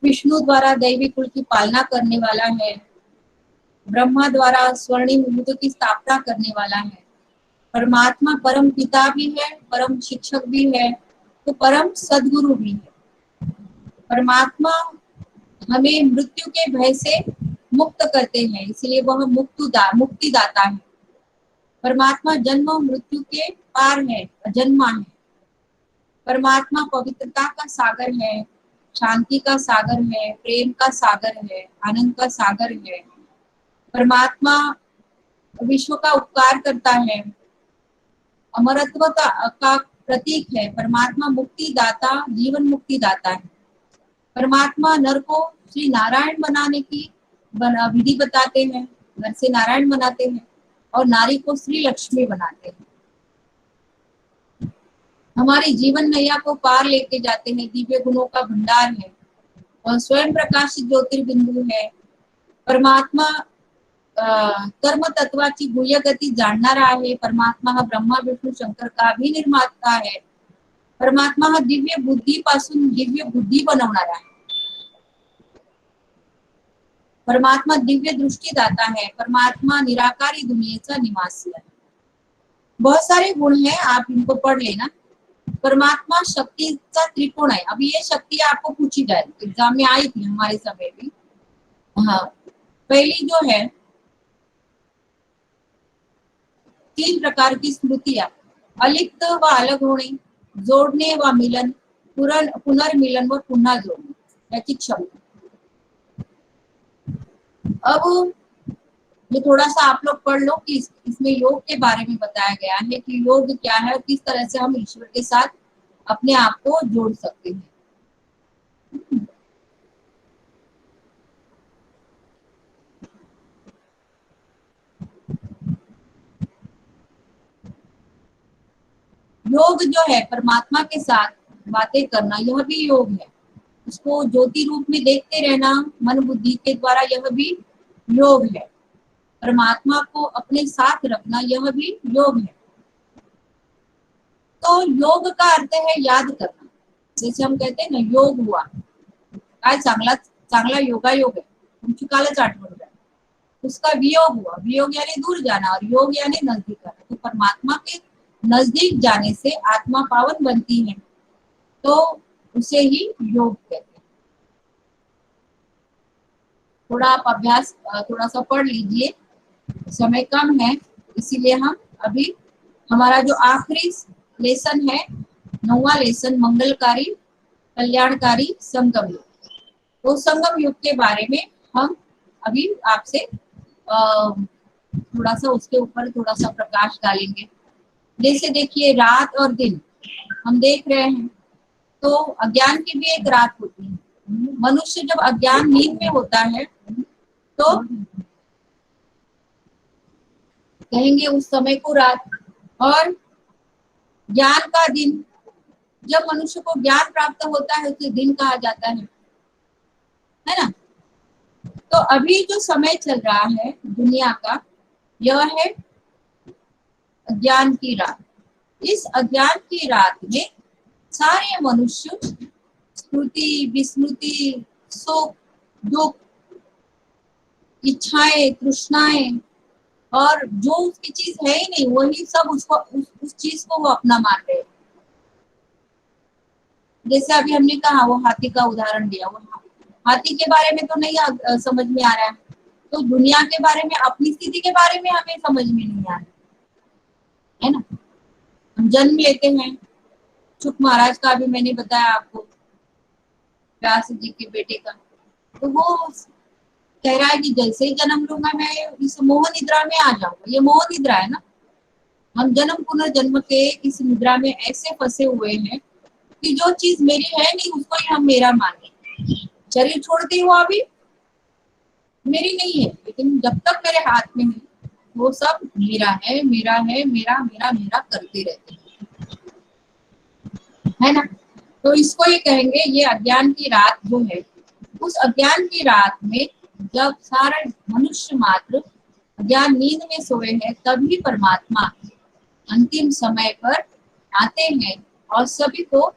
विष्णु द्वारा दैवी कुल की पालना करने वाला है, ब्रह्मा द्वारा स्वर्णिम युग की स्थापना करने वाला है, परमात्मा परम पिता भी है, परम शिक्षक भी है, तो परम सदगुरु भी है। परमात्मा हमें मृत्यु के भय से मुक्त करते हैं, इसलिए वह मुक्तिदाता है। परमात्मा जन्म मृत्यु के पार है, अजन्मा है। परमात्मा पवित्रता का सागर है, शांति का सागर है, प्रेम का सागर है, आनंद का सागर है। परमात्मा विश्व का उपकार करता है, अमरत्व का प्रतीक है। परमात्मा मुक्तिदाता, जीवन मुक्तिदाता है। परमात्मा नर को श्री नारायण बनाने की विधि बताते हैं, नर से नारायण बनाते हैं और नारी को श्री लक्ष्मी बनाते हैं। हमारी जीवन नैया को पार लेके जाते हैं, दिव्य गुणों का भंडार है और स्वयं प्रकाशित ज्योतिर्बिंदु है। परमात्मा कर्म तत्वाची गुह्य गती जाणणारा आहे। परमात्मा हा ब्रह्मा विष्णू शंकर का भी निर्माता है। परमात्मा हा दिव्य बुद्धी पासून दिव्य बुद्धी बनवणारा है। परमात्मा दिव्य दृष्टि दाता है। परमात्मा निराकारी दुनियेचा निवासी है। बहुत सारे गुण हैं, आप इनको पढ़ लेना। परमात्मा शक्ति का त्रिकोण है। अभी ये शक्ति आपको पूछी जाए, एग्जाम में आई थी हमारे समय भी। हाँ, पहली जो है 3 प्रकार की स्मृतियां, अलिप्त व अलग होणे, जोडणे व मिलन, पुनर्मिलन व पुन्हा जोडणे, याची क्षमता। अब ये थोड़ा सा आप लोग पढ़ लो कि इसमें योग के बारे में बताया गया है कि योग क्या है और किस तरह से हम ईश्वर के साथ अपने आप को जोड़ सकते हैं। योग जो है परमात्मा के साथ बातें करना, यह भी योग है। उसको ज्योति रूप में देखते रहना मन बुद्धि के द्वारा, यह भी योग है। परमात्मा को अपने साथ रखना, यह भी योग है। तो योग का अर्थ है याद करना। जैसे हम कहते हैं ना योग हुआ, काय चांगला चांगला योगायोग है, तुमची कालच आठवण झाली। उसका वियोग हुआ, वियोग यानी दूर जाना और योग यानी नजदीक आना। तो परमात्मा के नजदीक जाने से आत्मा पावन बनती है, तो उसे ही योग कहते हैं। थोड़ा आप अभ्यास थोड़ा सा पढ़ लीजिए, समय कम है इसीलिए हम अभी हमारा जो आखिरी लेसन है 9वां लेसन मंगलकारी कल्याणकारी संगम युग, तो संगम युग के बारे में हम अभी आपसे थोड़ा सा उसके ऊपर थोड़ा सा प्रकाश डालेंगे। जैसे देखिए रात और दिन हम देख रहे हैं, तो अज्ञान की भी एक रात होती है। मनुष्य जब अज्ञान नींद में होता है तो कहेंगे उस समय को रात, और ज्ञान का दिन, जब मनुष्य को ज्ञान प्राप्त होता है उसे दिन कहा जाता है ना। तो अभी जो समय चल रहा है दुनिया का, यह है अज्ञान की रात। इस अज्ञान की रात में सारे मनुष्य स्मृति विस्मृति सुख दुख इच्छाएं तृष्णाएं और जो उसकी चीज है ही नहीं वही सब उसको उस चीज को वो अपना मान रहे। जैसे अभी हमने कहा वो हाथी का उदाहरण दिया, वो हाथी के बारे में तो नहीं समझ में आ रहा है, तो दुनिया के बारे में अपनी स्थिति के बारे में हमें समझ में नहीं आ रहा है ना। हम जन्म लेते हैं, शुक महाराज का भी मैंने बताया आपको, व्यास जी के बेटे का, तो वो कह रहा है कि जैसे ही जन्म लूंगा मैं इस मोह निद्रा में आ जाऊंगा। ये मोह निद्रा है ना, हम जन्म पुनर्जन्म के इस निद्रा में ऐसे फंसे हुए हैं कि जो चीज मेरी है नहीं उसको ही हम मेरा माने। शरीर छोड़ते हुआ भी मेरी नहीं है, लेकिन जब तक मेरे हाथ में है वो सब मेरा है मेरा है मेरा मेरा मेरा करते रहते है ना। तो इसको ये कहेंगे ये अज्ञान की रात जो है। उस अज्ञान की रात में जब सारे मनुष्य मात्र अज्ञान नींद में सोए हैं, तभी परमात्मा अंतिम समय पर आते हैं और सभी को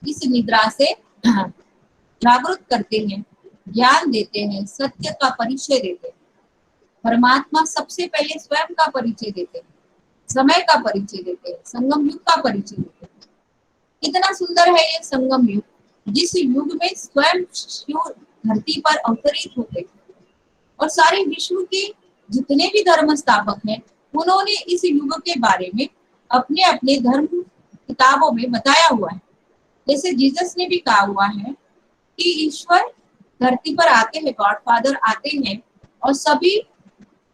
इस निद्रा से जागरूक करते हैं, ज्ञान देते हैं, सत्य का परिचय देते हैं। परमात्मा सबसे पहले स्वयं का परिचय देते हैं, समय का परिचय देते हैं, संगम युग का परिचय देते हैं। कितना सुंदर है ये संगम युग, जिस युग में स्वयं शिव धरती पर अवतरित होते और सारे विश्व के जितने भी धर्म स्थापक हैं उन्होंने इस युग के बारे में अपने अपने धर्म किताबों में बताया हुआ है। जैसे जीसस ने भी कहा हुआ है कि ईश्वर धरती पर आते हैं, गॉड फादर आते हैं और सभी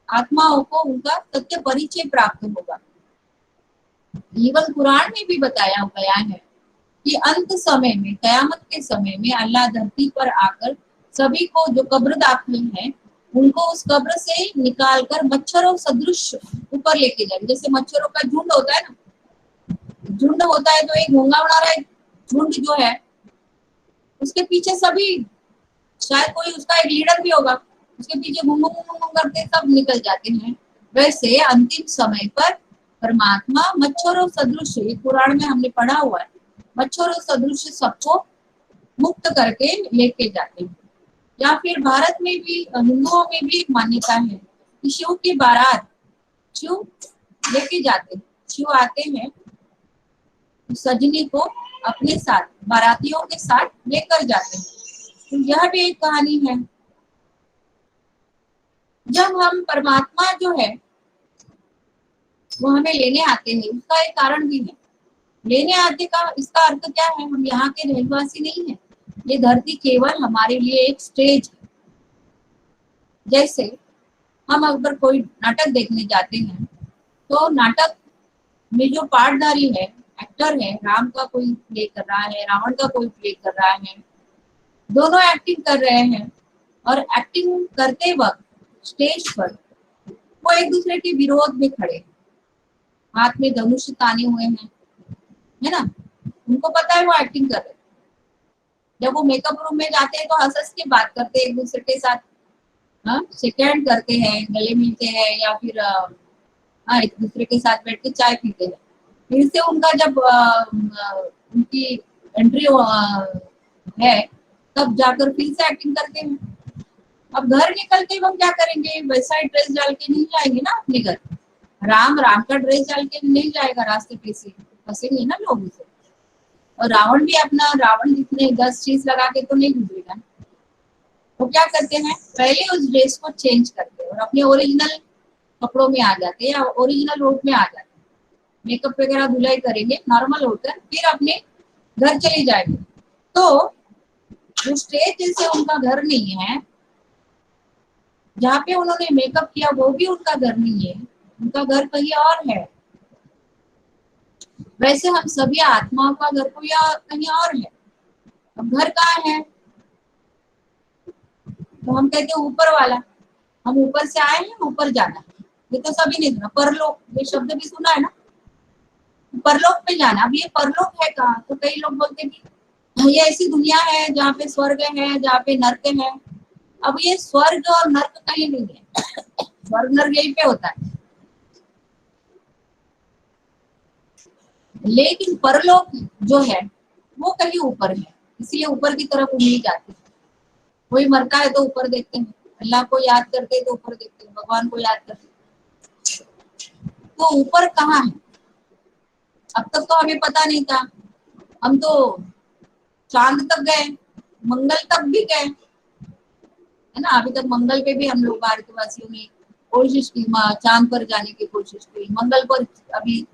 आत्माओं को उनका सत्य परिचय प्राप्त होगा। इवन कुरान में भी बताया गया है कि अंत समय में, कयामत के समय में अल्लाह धरती पर आकर सभी को जो कब्र दाखिल है उनको उस कब्र से निकालकर मच्छरों सदृश ऊपर लेके जाए। जैसे मच्छरों का झुंड होता है ना, झुंड होता है तो एक घोंगा बना रहा है, झुंड जो है उसके पीछे सभी, शायद कोई उसका एक लीडर भी होगा, उसके पीछे घूम घूम घूम करके सब निकल जाते हैं। वैसे अंतिम समय पर परमात्मा मच्छरों सदृश, ये पुराण में हमने पढ़ा हुआ है, मच्छरों सदृश सबको मुक्त करके लेके जाते हैं। या फिर भारत में भी, हिंदुओं में भी एक मान्यता है कि शिव की बारात शिव लेके जाते हैं। शिव आते हैं सजनी को अपने साथ, बारातियों के साथ लेकर जाते हैं। तो यह भी एक कहानी है। जब हम परमात्मा जो है वो हमें लेने आते हैं, उसका एक कारण भी है। लेने आते का इसका अर्थ क्या है, हम यहाँ के रहवासी नहीं है, ये धरती केवल हमारे लिए एक स्टेज है। जैसे हम अगर कोई नाटक देखने जाते हैं तो नाटक में जो पार्टधारी है, एक्टर है, राम का कोई प्ले कर रहा है, रावण का कोई प्ले कर रहा है, दोनों एक्टिंग कर रहे हैं और एक्टिंग करते वक्त स्टेज पर वो एक दूसरे के विरोध में खड़े, हाथ में धनुष ताने हुए हैं, है ना, उनको पता है वो एक्टिंग कर रहे हैं। जब वो मेकअप रूम में जाते हैं तो हंस हंस के बात करते हैं एक दूसरे के साथ, हाँ, शेक हैंड करते हैं, गले मिलते हैं, या फिर हाँ, एक दूसरे के साथ बैठ के चाय पीते हैं। फिर से उनका जब उनकी एंट्री है, तब जाकर फिर से एक्टिंग करते हैं। अब घर निकलते ही हम क्या करेंगे, वैसा ही ड्रेस डाल के नहीं जाएंगे ना अपने घर। राम राम का ड्रेस डाल के नहीं जाएगा रास्ते पे से, फंसेंगे ना लोग उसे। और रावण भी अपना रावण जितने 10 चीज लगा के तो नहीं गुजरेगा। वो क्या करते हैं, पहले उस ड्रेस को चेंज करते हैं और अपने ओरिजिनल कपड़ों में आ जाते हैं या ओरिजिनल रूप में आ जाते हैं। मेकअप वगैरह धुलाई करेंगे नॉर्मल होकर, फिर अपने घर चले जाएंगे। तो जो स्टेज जैसे उनका घर नहीं है, जहाँ पे उन्होंने मेकअप किया वो भी उनका घर नहीं है, उनका घर कहीं और है। वैसे हम सभी आत्माओं का घर कोई कहीं और है। अब घर कहाँ है, तो हम कहते हैं ऊपर वाला। हम ऊपर से आए हैं, ऊपर जाना, ये तो सभी ने सुना। परलोक, ये शब्द भी सुना है ना, परलोक पे जाना। अब ये परलोक है कहाँ, तो कई लोग बोलते हैं कि ये ऐसी दुनिया है जहाँ पे स्वर्ग है, जहाँ पे नर्क है। अब ये स्वर्ग और नर्क कहीं नहीं है, स्वर्ग नर्क यहीं पे होता है। लेकिन परलोक जो है वो कहीं ऊपर है, इसलिए ऊपर की तरफ उंगली जाती है। कोई मरता है तो ऊपर देखते हैं, अल्लाह को याद करते हैं तो ऊपर देखते हैं, भगवान को याद करते हैं। तो ऊपर कहाँ है, अब तक तो हमें पता नहीं था। हम तो चांद तक गए, मंगल तक भी गए, है ना। अभी तक मंगल पे भी हम लोग भारतवासियों ने कोशिश की, चांद पर जाने की कोशिश की। मंगल पर अभी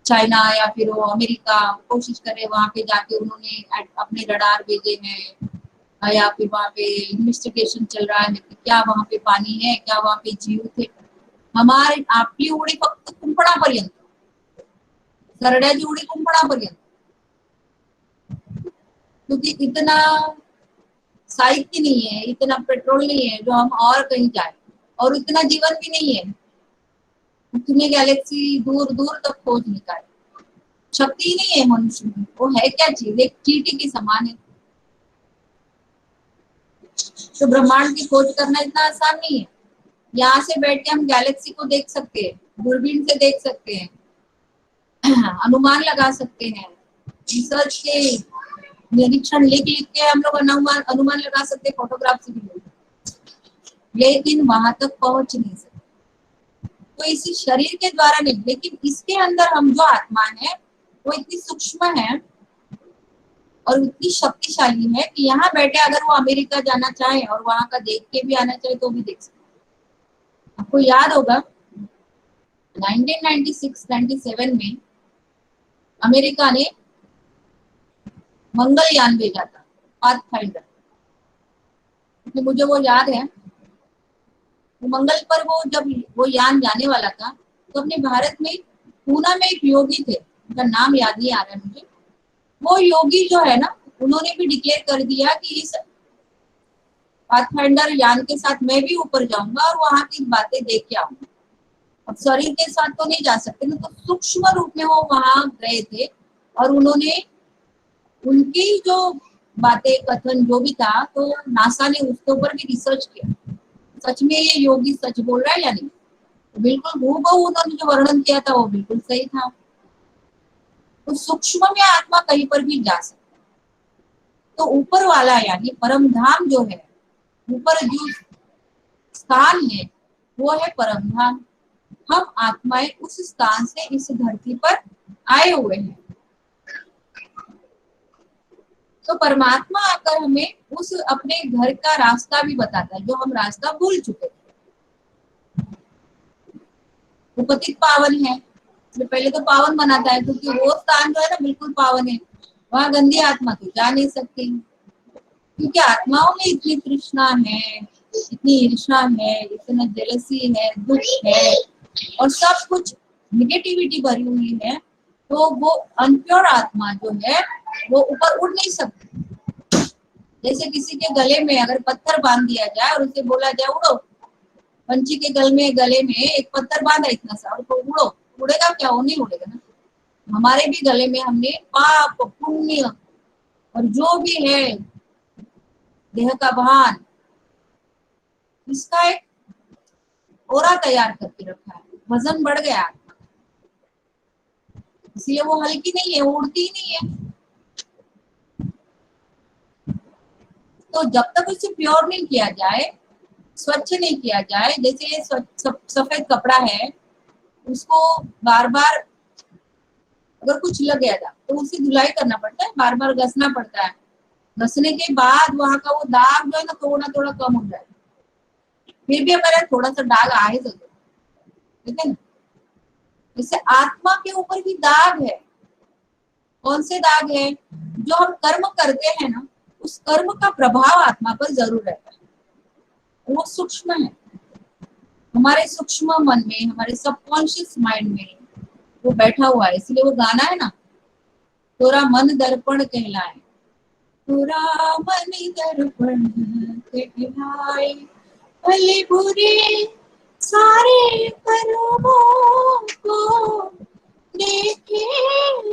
चाइना या फिर वो अमेरिका कोशिश करे, वहां पे जाके उन्होंने अपने रडार भेजे हैं, या फिर वहां पे इन्वेस्टिगेशन चल रहा है कि क्या वहां पे पानी है, क्या वहां पे जीव थे। हमारी आपली उडी फक्त कुंपणापर्यंत, सरड्याची उडी कुंपणापर्यंत, क्योंकि इतना साहित्य नहीं है, इतना पेट्रोल नहीं है जो हम और कहीं जाए, और इतना जीवन भी नहीं है इतनी गैलेक्सी दूर दूर तक खोज निकाले। शक्ति ही नहीं है मनुष्य में। वो है क्या चीज, एक चींटी के समान है। तो ब्रह्मांड की खोज करना इतना आसान नहीं है। यहाँ से बैठ के हम गैलेक्सी को देख सकते हैं, दूरबीन से देख सकते हैं, अनुमान लगा सकते हैं, रिसर्च के निरीक्षण लिख लिख के हम लोग अनुमान लगा सकते हैं, फोटोग्राफ से भी, लेकिन वहां तक पहुंच नहीं सकते। तो इसी शरीर के द्वारा नहीं, लेकिन इसके अंदर हम जो आत्मा है वो इतनी सूक्ष्म है और इतनी शक्तिशाली है कि यहाँ बैठे अगर वो अमेरिका जाना चाहे और वहां का देख के भी आना चाहे तो भी देख सकते। आपको याद होगा 1996-97 में अमेरिका ने मंगलयान भेजा था, पाथफाइंडर। मुझे वो याद है, तो मंगल पर वो जब वो यान जाने वाला था तो अपने भारत में पूना में एक योगी थे, उनका नाम याद नहीं आ रहा है मुझे। वो योगी जो है ना, उन्होंने भी डिक्लेयर कर दिया कि इस पाथफाइंडर यान के साथ मैं भी ऊपर जाऊंगा और वहां की बातें देख के आऊंगा। अब शरीर के साथ तो नहीं जा सकते ना, तो सूक्ष्म रूप में वो वहां गए थे और उन्होंने उनकी जो बातें कथन जो भी था, तो नासा ने उसके ऊपर भी रिसर्च किया, सच में ये योगी सच बोल रहा है या नहीं। तो बिल्कुल हूबहू उन्होंने जो वर्णन किया था वो बिल्कुल सही था। तो सूक्ष्म में आत्मा कहीं पर भी जा सकती। तो ऊपर वाला यानी परम धाम जो है, ऊपर जो स्थान है वो है परम धाम। हम आत्माएं उस स्थान से इस धरती पर आए हुए हैं। तो परमात्मा आकर हमें उस अपने घर का रास्ता भी बताता है, जो हम रास्ता भूल चुके थे। वो पतित पावन है, इसलिए पहले तो पावन बनाता है, क्योंकि वो स्थान जो है ना बिल्कुल पावन है, वहां गंदी आत्मा तो जा नहीं सकती। क्योंकि आत्माओं में इतनी तृष्णा है, इतनी ईर्ष्या है, इतना जेलसी है, दुख है और सब कुछ निगेटिविटी भरी हुई है। तो वो अनप्योर आत्मा जो है वो ऊपर उड़ नहीं सकती। जैसे किसी के गले में अगर पत्थर बांध दिया जाए और उसे बोला जाए उड़ो, पंछी के गले में एक पत्थर बांधा इतना सा, और तो उड़ो, उड़ेगा क्या? वो नहीं उड़ेगा ना। हमारे भी गले में हमने पाप पुण्य और जो भी है देह का भान, इसका एक ओरा तैयार करके रखा है। वजन बढ़ गया आत्मा का, इसलिए वो हल्की नहीं है, उड़ती ही नहीं है। तो जब तक उसे प्योर नहीं किया जाए, स्वच्छ नहीं किया जाए, जैसे ये सफेद कपड़ा है, उसको बार बार अगर कुछ लग गया था तो उसे धुलाई करना पड़ता है, बार बार घसना पड़ता है। घसने के बाद वहां का वो दाग जो है ना थोड़ा थोड़ा कम हो जाए, फिर भी हमारा थोड़ा सा दाग आए जरूर, ठीक है ना। जैसे आत्मा के ऊपर भी दाग है। कौन से दाग है? जो हम कर्म करते हैं ना, उस कर्म का प्रभाव आत्मा पर जरूर रहता है। वो सूक्ष्म है, हमारे सूक्ष्म मन में, हमारे सबकॉन्शियस माइंड में वो बैठा हुआ है। इसलिए वो गाना है ना, तोरा मन दर्पण कहलाए, तोरा मन दर्पण कहलाए, भले बुरे सारे कर्मों को देखे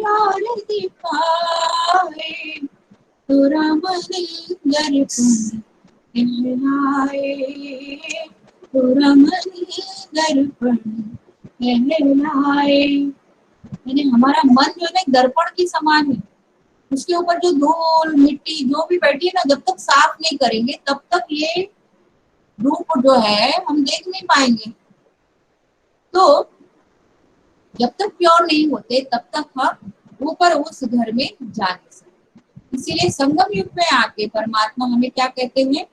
और दिखाए, तोरा मन दर्पण कहलाए, तोरा मन दर्पण कहलाए। यानी हमारा मन जो है ना दर्पण की समान है। उसके ऊपर जो धूल मिट्टी जो भी बैठी है ना, जब तक साफ नहीं करेंगे तब तक ये रूप जो है हम देख नहीं पाएंगे। तो जब तक प्योर नहीं होते तब तक हम ऊपर उस घर में जा नहीं सकते। इसीलिए संगम युग में आके परमात्मा हमें क्या कहते हैं?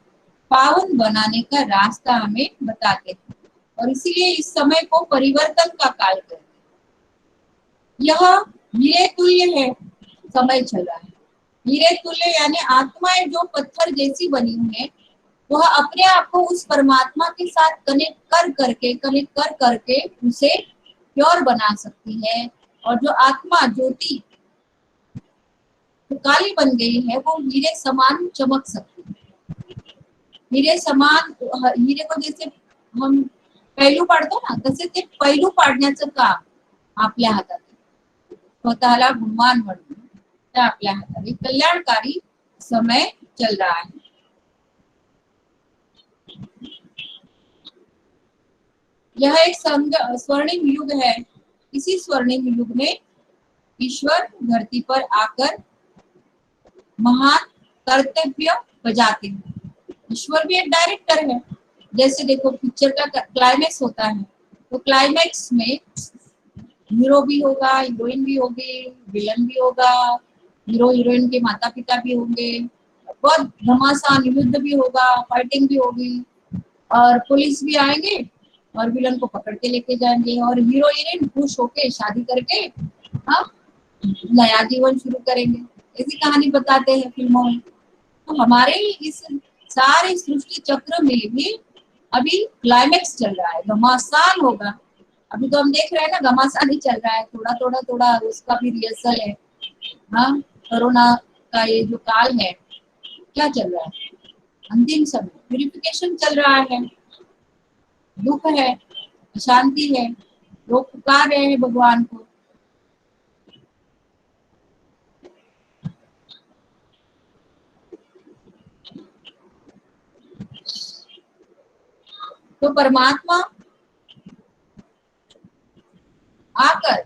पावन बनाने का रास्ता हमें बताते हैं। और इसीलिए इस समय को परिवर्तन का काल कहते हैं। यह हीरे तुल्य है, समय चल रहा है। हीरे तुल्य यानी आत्माएं जो पत्थर जैसी बनी हुई है, वह अपने आप को उस परमात्मा के साथ कनेक्ट कर करके उसे प्योर बना सकती है। और जो आत्मा ज्योति तो काली बन गई है, वो हीरे समान चमक सकती है। हीरे समान, हीरे को जैसे हम पैलू पाडतो ना, तसे ते पैलू पाडण्याचं काम आपल्या हातात आहे। स्वतःला गुणवान बनवणं ते आपल्या हातात आहे। कल्याणकारी समय चल रहा है। यह एक स्वर्णिम युग है। इसी स्वर्णिम युग में ईश्वर धरती पर आकर महान कर्तव्य बजाते हैं। ईश्वर भी एक डायरेक्टर है। जैसे देखो पिक्चर का क्लाइमैक्स होता है, तो क्लाइमैक्स में हीरो भी होगा, हीरोइन भी होगी, विलन भी होगा, हीरो हीरोइन के माता पिता भी होंगे, बहुत घमासान युद्ध भी होगा, फाइटिंग भी होगी, और पुलिस भी आएंगे और विलन को पकड़ के लेके जाएंगे, और हीरो हीरोइन खुश होके शादी करके हाँ नया जीवन शुरू करेंगे। ऐसी कहानी बताते हैं फिल्मों में। तो हमारे इस सारे सृष्टि चक्र में भी अभी क्लाइमैक्स चल रहा है, घमासान होगा। अभी तो हम देख रहे हैं ना, घमासान ही चल रहा है, थोड़ा थोड़ा थोड़ा उसका भी रिहर्सल है। हाँ, कोरोना का ये जो काल है, क्या चल रहा है? अंतिम समय प्यूरिफिकेशन चल रहा है। दुख है, अशांति है, लोग पुकार रहे हैं भगवान को। तो परमात्मा आकर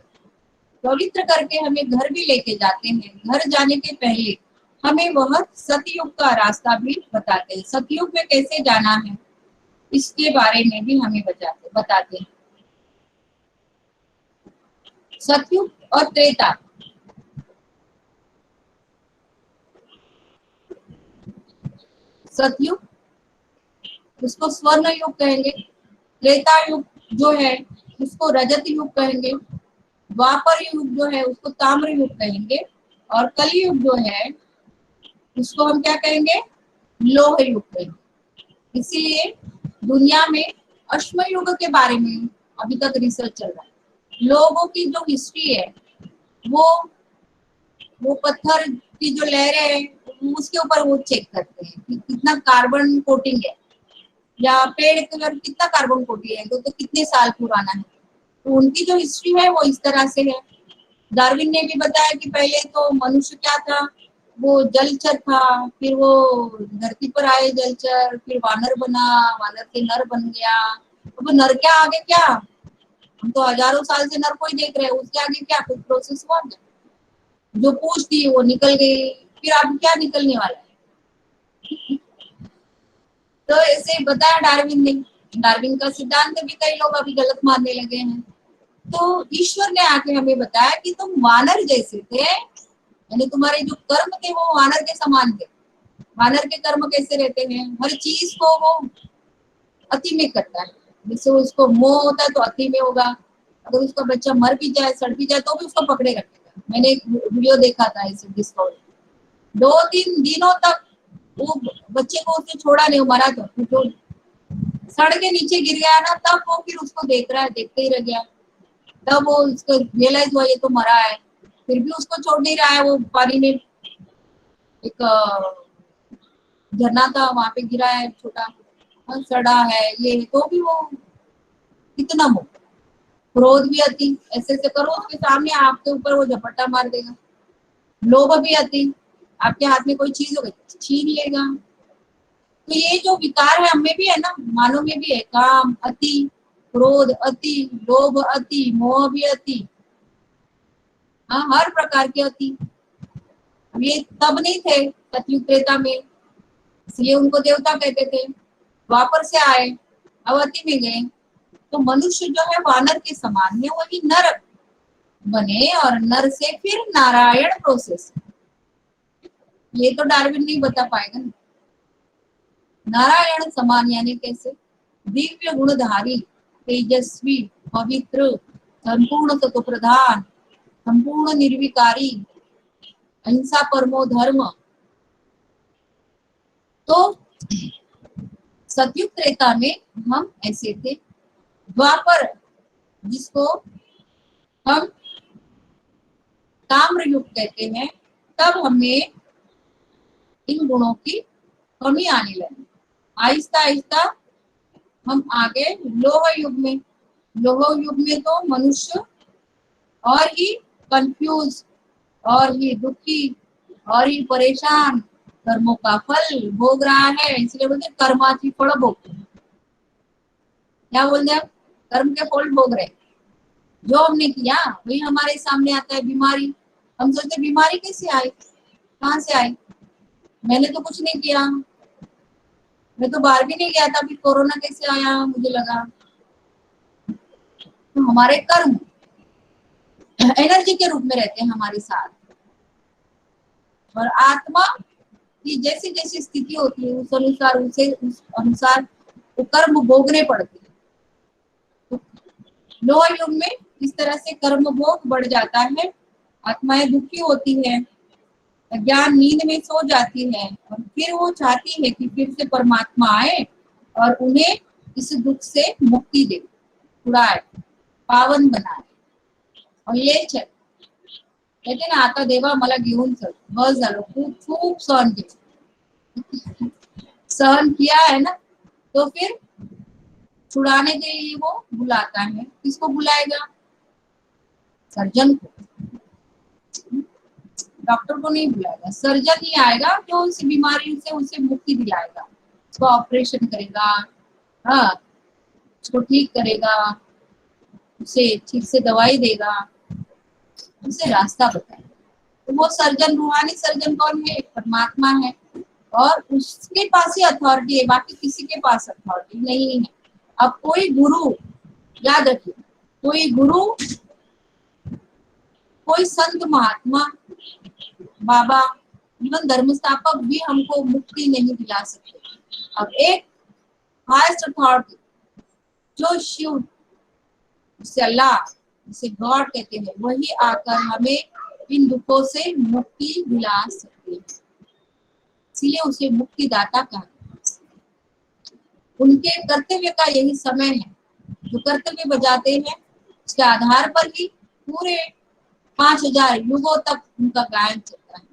पवित्र करके हमें घर भी लेके जाते हैं। घर जाने के पहले हमें वह सतयुग का रास्ता भी बताते हैं। सतयुग में कैसे जाना है इसके बारे में भी हमें बताते हैं। सतयुग और त्रेता, सतयुग उसको स्वर्ण युग कहेंगे, त्रेता युग जो है उसको रजत युग कहेंगे, द्वापर युग जो है उसको ताम्र युग कहेंगे, और कलयुग जो है उसको हम क्या कहेंगे? लोह युग कहेंगे। इसीलिए दुनिया में अश्म युग के बारे में अभी तक रिसर्च चल रहा है। लोगों की जो हिस्ट्री है वो पत्थर की जो लहरें हैं उसके ऊपर वो चेक करते हैं कि कितना कार्बन कोटिंग है, या पेड़ कलर कितना कार्बन कोटिंग है, तो कितने साल पुराना है। तो उनकी जो हिस्ट्री है वो इस तरह से है। डार्विन ने भी बताया कि पहले तो मनुष्य क्या था, वो जलचर था, फिर वो धरती पर आए जलचर, फिर वानर बना, वानर के नर बन गया। अब नर क्या आगे क्या, हम तो हजारों साल से नर को ही देख रहे हैं, उसके आगे क्या कुछ प्रोसेस हुआ क्या? जो पूछ थी वो निकल गई, फिर अब क्या निकलने वाला है? तो ऐसे बताया डार्विन ने। डार्विन का सिद्धांत भी कई लोग अभी गलत मानने लगे हैं। तो ईश्वर ने आके हमें बताया कि तुम वानर जैसे थे, यानी तुम्हारे जो कर्म थे वो वानर के समान थे। वानर के कर्म कैसे रहते हैं, हर चीज को वो अति में करता है। जैसे उसको मोह होता है तो अति में होगा, अगर उसका बच्चा मर भी जाए सड़ भी जाए तो भी उसको पकड़े रखेगा। मैंने एक वीडियो देखा था इसे डिस्कवरी, 2-3 दिनों तक वो बच्चे को उसने छोड़ा नहीं, वो मरा तो सड़ के नीचे गिर गया ना, तब वो फिर उसको देख रहा है, देखते ही रह गया। तब वो उसको रियलाइज हुआ ये तो मरा है, फिर भी उसको छोड़ नहीं रहा है। वो पानी में एक झरना था, वहां पे गिरा है छोटा, सड़ा है ये, तो भी वो कितना मोह, क्रोध भी अति, ऐसे ऐसे करो उसके सामने आपके ऊपर वो झपट्टा मार देगा। लोभ भी अति, आपके हाथ में कोई चीज हो गई छीन लेगा। तो ये जो विकार है हमें भी है ना, मानव में भी है, काम अति, क्रोध अति, लोभ अति, मोह भी अति। हाँ, हर प्रकार के अति। अब ये तब नहीं थे सतयुग त्रेता में, इसलिए उनको देवता कहते थे। द्वापर से आए, अब अति में गए, तो मनुष्य जो है वानर के समान है, वही नर बने और नर से फिर नारायण प्रोसेस। ये तो डार्विन नहीं बता पाएगा ना। नारायण समान यानी कैसे, दिव्य गुणधारी, तेजस्वी, पवित्र, संपूर्ण सत्व प्रधान, संपूर्ण निर्विकारी, अहिंसा परमो धर्म। तो सतयुग त्रेता में हम ऐसे थे। द्वापर जिसको हम ताम्र युग कहते हैं, तब हमें इन गुणों की कमी आने लगी। आहिस्ता आहिस्ता हम आगे लोह युग में। लोह युग में तो मनुष्य और ही कंफ्यूज, और ही दुखी, और ही परेशान, कर्मों का फल भोग रहा है। इसलिए बोलते कर्माची फल भोग, क्या बोलते हैं, कर्म के फल भोग रहे। जो हमने किया वही हमारे सामने आता है। बीमारी, हम सोचते बीमारी कैसे आई, कहाँ से आई, मैंने तो कुछ नहीं किया, मैं तो बाहर भी नहीं गया था, फिर कोरोना कैसे आया मुझे लगा। तो हमारे कर्म एनर्जी के रूप में रहते हैं हमारे साथ, और आत्मा की जैसी जैसी स्थिति होती है उस अनुसार वो कर्म भोगने पड़ते हैं। तो लोह युग में इस तरह से कर्म भोग बढ़ जाता है, आत्माएं दुखी होती है, ज्ञान नींद में सो जाती है, और फिर वो चाहती है कि फिर से परमात्मा आए और उन्हें इस दुख से मुक्ति दे, छुड़ाए, पावन बनाए। और ये कहते ना, आता देवा मला घेऊन चल, बस झालं, खूप खूप सहन केलं, सहन किया है ना, तो फिर छुड़ाने के लिए वो बुलाता है। किसको बुलाएगा, सर्जन को, डॉक्टर को नहीं बुलाएगा, सर्जन ही आएगा जो उस बीमारी से उसे मुक्ति दिलाएगा, उसको ऑपरेशन करेगा, हाँ, उसको ठीक करेगा, उसे ठीक से दवाई देगा, उसे रास्ता बताएगा। तो वो सर्जन, रूहानी सर्जन कौन है, परमात्मा है, और उसके पास ही अथॉरिटी है, बाकी किसी के पास अथॉरिटी नहीं है। अब कोई गुरु, याद रखिए, कोई गुरु, कोई संत महात्मा, बाबा, इवन धर्मस्थापक भी हमको मुक्ति नहीं दिला सकते। अब एक हाईएस्ट अथॉरिटी जो शिव, जिसे अल्लाह, जिसे गॉड कहते हैं, वही आकर हमें इन दुखों से मुक्ति दिला सकते हैं। इसलिए उसे मुक्तिदाता कहा। उनके कर्तव्य का यही समय है, जो कर्तव्य बजाते हैं उसके आधार पर ही पूरे 5000 युगों तक उनका गायन चलता है,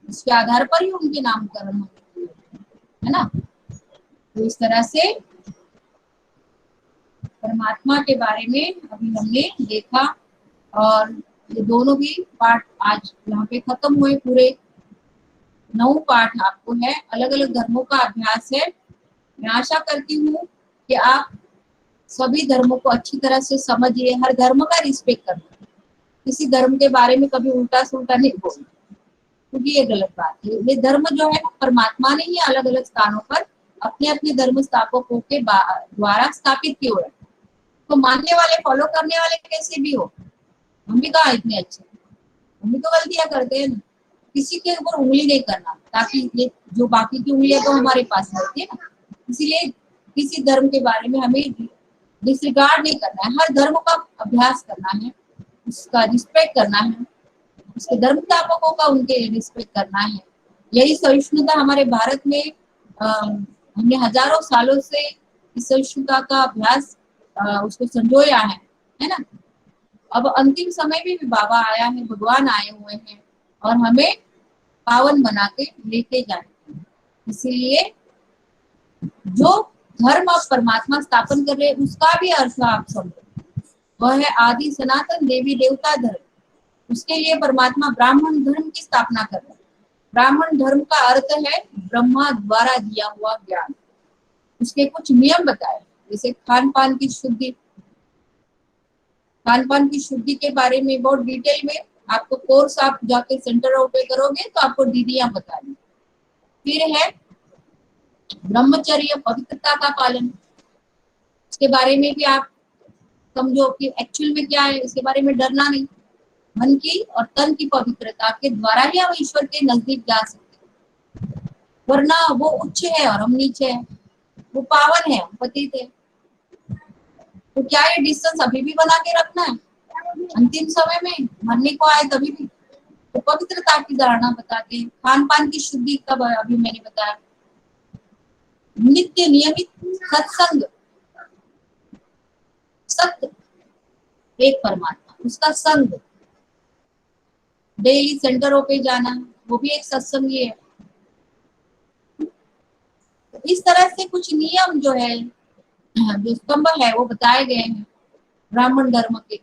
उसके आधार पर ही उनके नामकरण होते है ना। तो इस तरह से परमात्मा के बारे में अभी हमने देखा और ये दोनों भी पाठ आज यहाँ पे खत्म हुए। पूरे 9 पाठ आपको है, अलग अलग धर्मों का अभ्यास है। मैं आशा करती हूँ कि आप सभी धर्मों को अच्छी तरह से समझिए, हर धर्म का रिस्पेक्ट करना, किसी धर्म के बारे में कभी उल्टा सुल्टा नहीं बोलना, क्योंकि ये गलत बात है। ये धर्म जो है ना, परमात्मा ने ही अलग अलग स्थानों पर अपने अपने धर्म स्थापकों के द्वारा स्थापित किए हुए, तो मानने वाले, फॉलो करने वाले कैसे भी हो, हम भी कहा इतने अच्छे, हम भी तो गलतियां करते हैं ना। किसी के ऊपर उंगली नहीं करना, ताकि ये जो बाकी की उंगलियां तो हमारे पास रहती है ना, इसीलिए किसी धर्म के बारे में हमें डिसरिगार्ड नहीं करना है, हर धर्म का अभ्यास करना है, उसका रिस्पेक्ट करना है, उसके धर्म स्थापकों का उनके रिस्पेक्ट करना है। यही सहिष्णुता हमारे भारत में हमने हजारों सालों से इस सहिष्णुता का अभ्यास उसको संजोया है ना। अब अंतिम समय में भी बाबा आया है, भगवान आए हुए हैं और हमें पावन बना के लेके जाएंगे। इसीलिए जो धर्म अब परमात्मा स्थापन कर रहे हैं उसका भी अर्थ आप समझो, वह है आदि सनातन देवी देवता धर्म। उसके लिए परमात्मा ब्राह्मण धर्म की स्थापना कर रहे हैं। ब्राह्मण धर्म का अर्थ है ब्रह्मा द्वारा दिया हुआ ज्ञान। उसके कुछ नियम बताए, जैसे खान पान की शुद्धि। खान पान की शुद्धि के बारे में बहुत डिटेल में आपको कोर्स आप जाके सेंटर पे करोगे तो आपको दीदियां बता देंगी। फिर है ब्रह्मचर्य, पवित्रता का पालन। इसके बारे में भी आप समझो कि एक्चुअल में क्या है, इसके बारे में डरना नहीं। मन की और तन की पवित्रता के द्वारा ही हम ईश्वर के नजदीक जा सकते हैं, वरना वो उच्च है और हम नीचे हैं, वो पावन है हम पतित है। तो क्या ये डिस्टेंस अभी भी बना के रखना है? अंतिम समय में मरने को आए तभी भी। तो पवित्रता की धारणा बताते हैं। खान पान की शुद्धि कब, अभी मैंने बताया। नित्य नियमित सत्संग, सत्य एक परमात्मा, उसका संग, डेली सेंटरों पे जाना, वो भी एक सत्संग ही है। इस तरह से कुछ नियम जो है, जो स्तंभ है, वो बताए गए हैं ब्राह्मण धर्म के।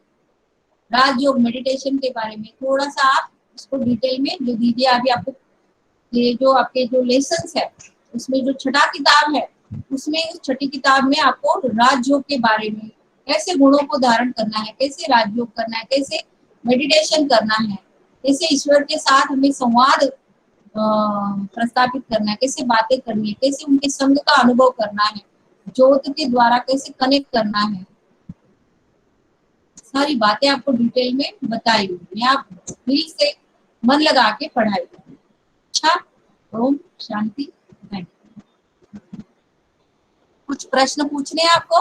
राजयोग मेडिटेशन के बारे में थोड़ा सा आप इसको डिटेल में जो दीदी अभी आपको, ये जो आपके जो लेसन्स है उसमें जो छठा किताब है, उसमें उस छठी किताब में आपको राजयोग के बारे में, कैसे गुणों को धारण करना है, कैसे राजयोग करना है, कैसे मेडिटेशन करना है, कैसे ईश्वर के साथ हमें संवाद प्रस्थापित करना है, कैसे बातें करनी है, कैसे उनके संग का अनुभव करना है, ज्योत के द्वारा कैसे कनेक्ट करना है, सारी बातें आपको डिटेल में बताई हुई है। आप दिल से मन लगा के पढ़ाई करें। अच्छा, ओम शांति। Thank you. कुछ प्रश्न पूछने हैं आपको?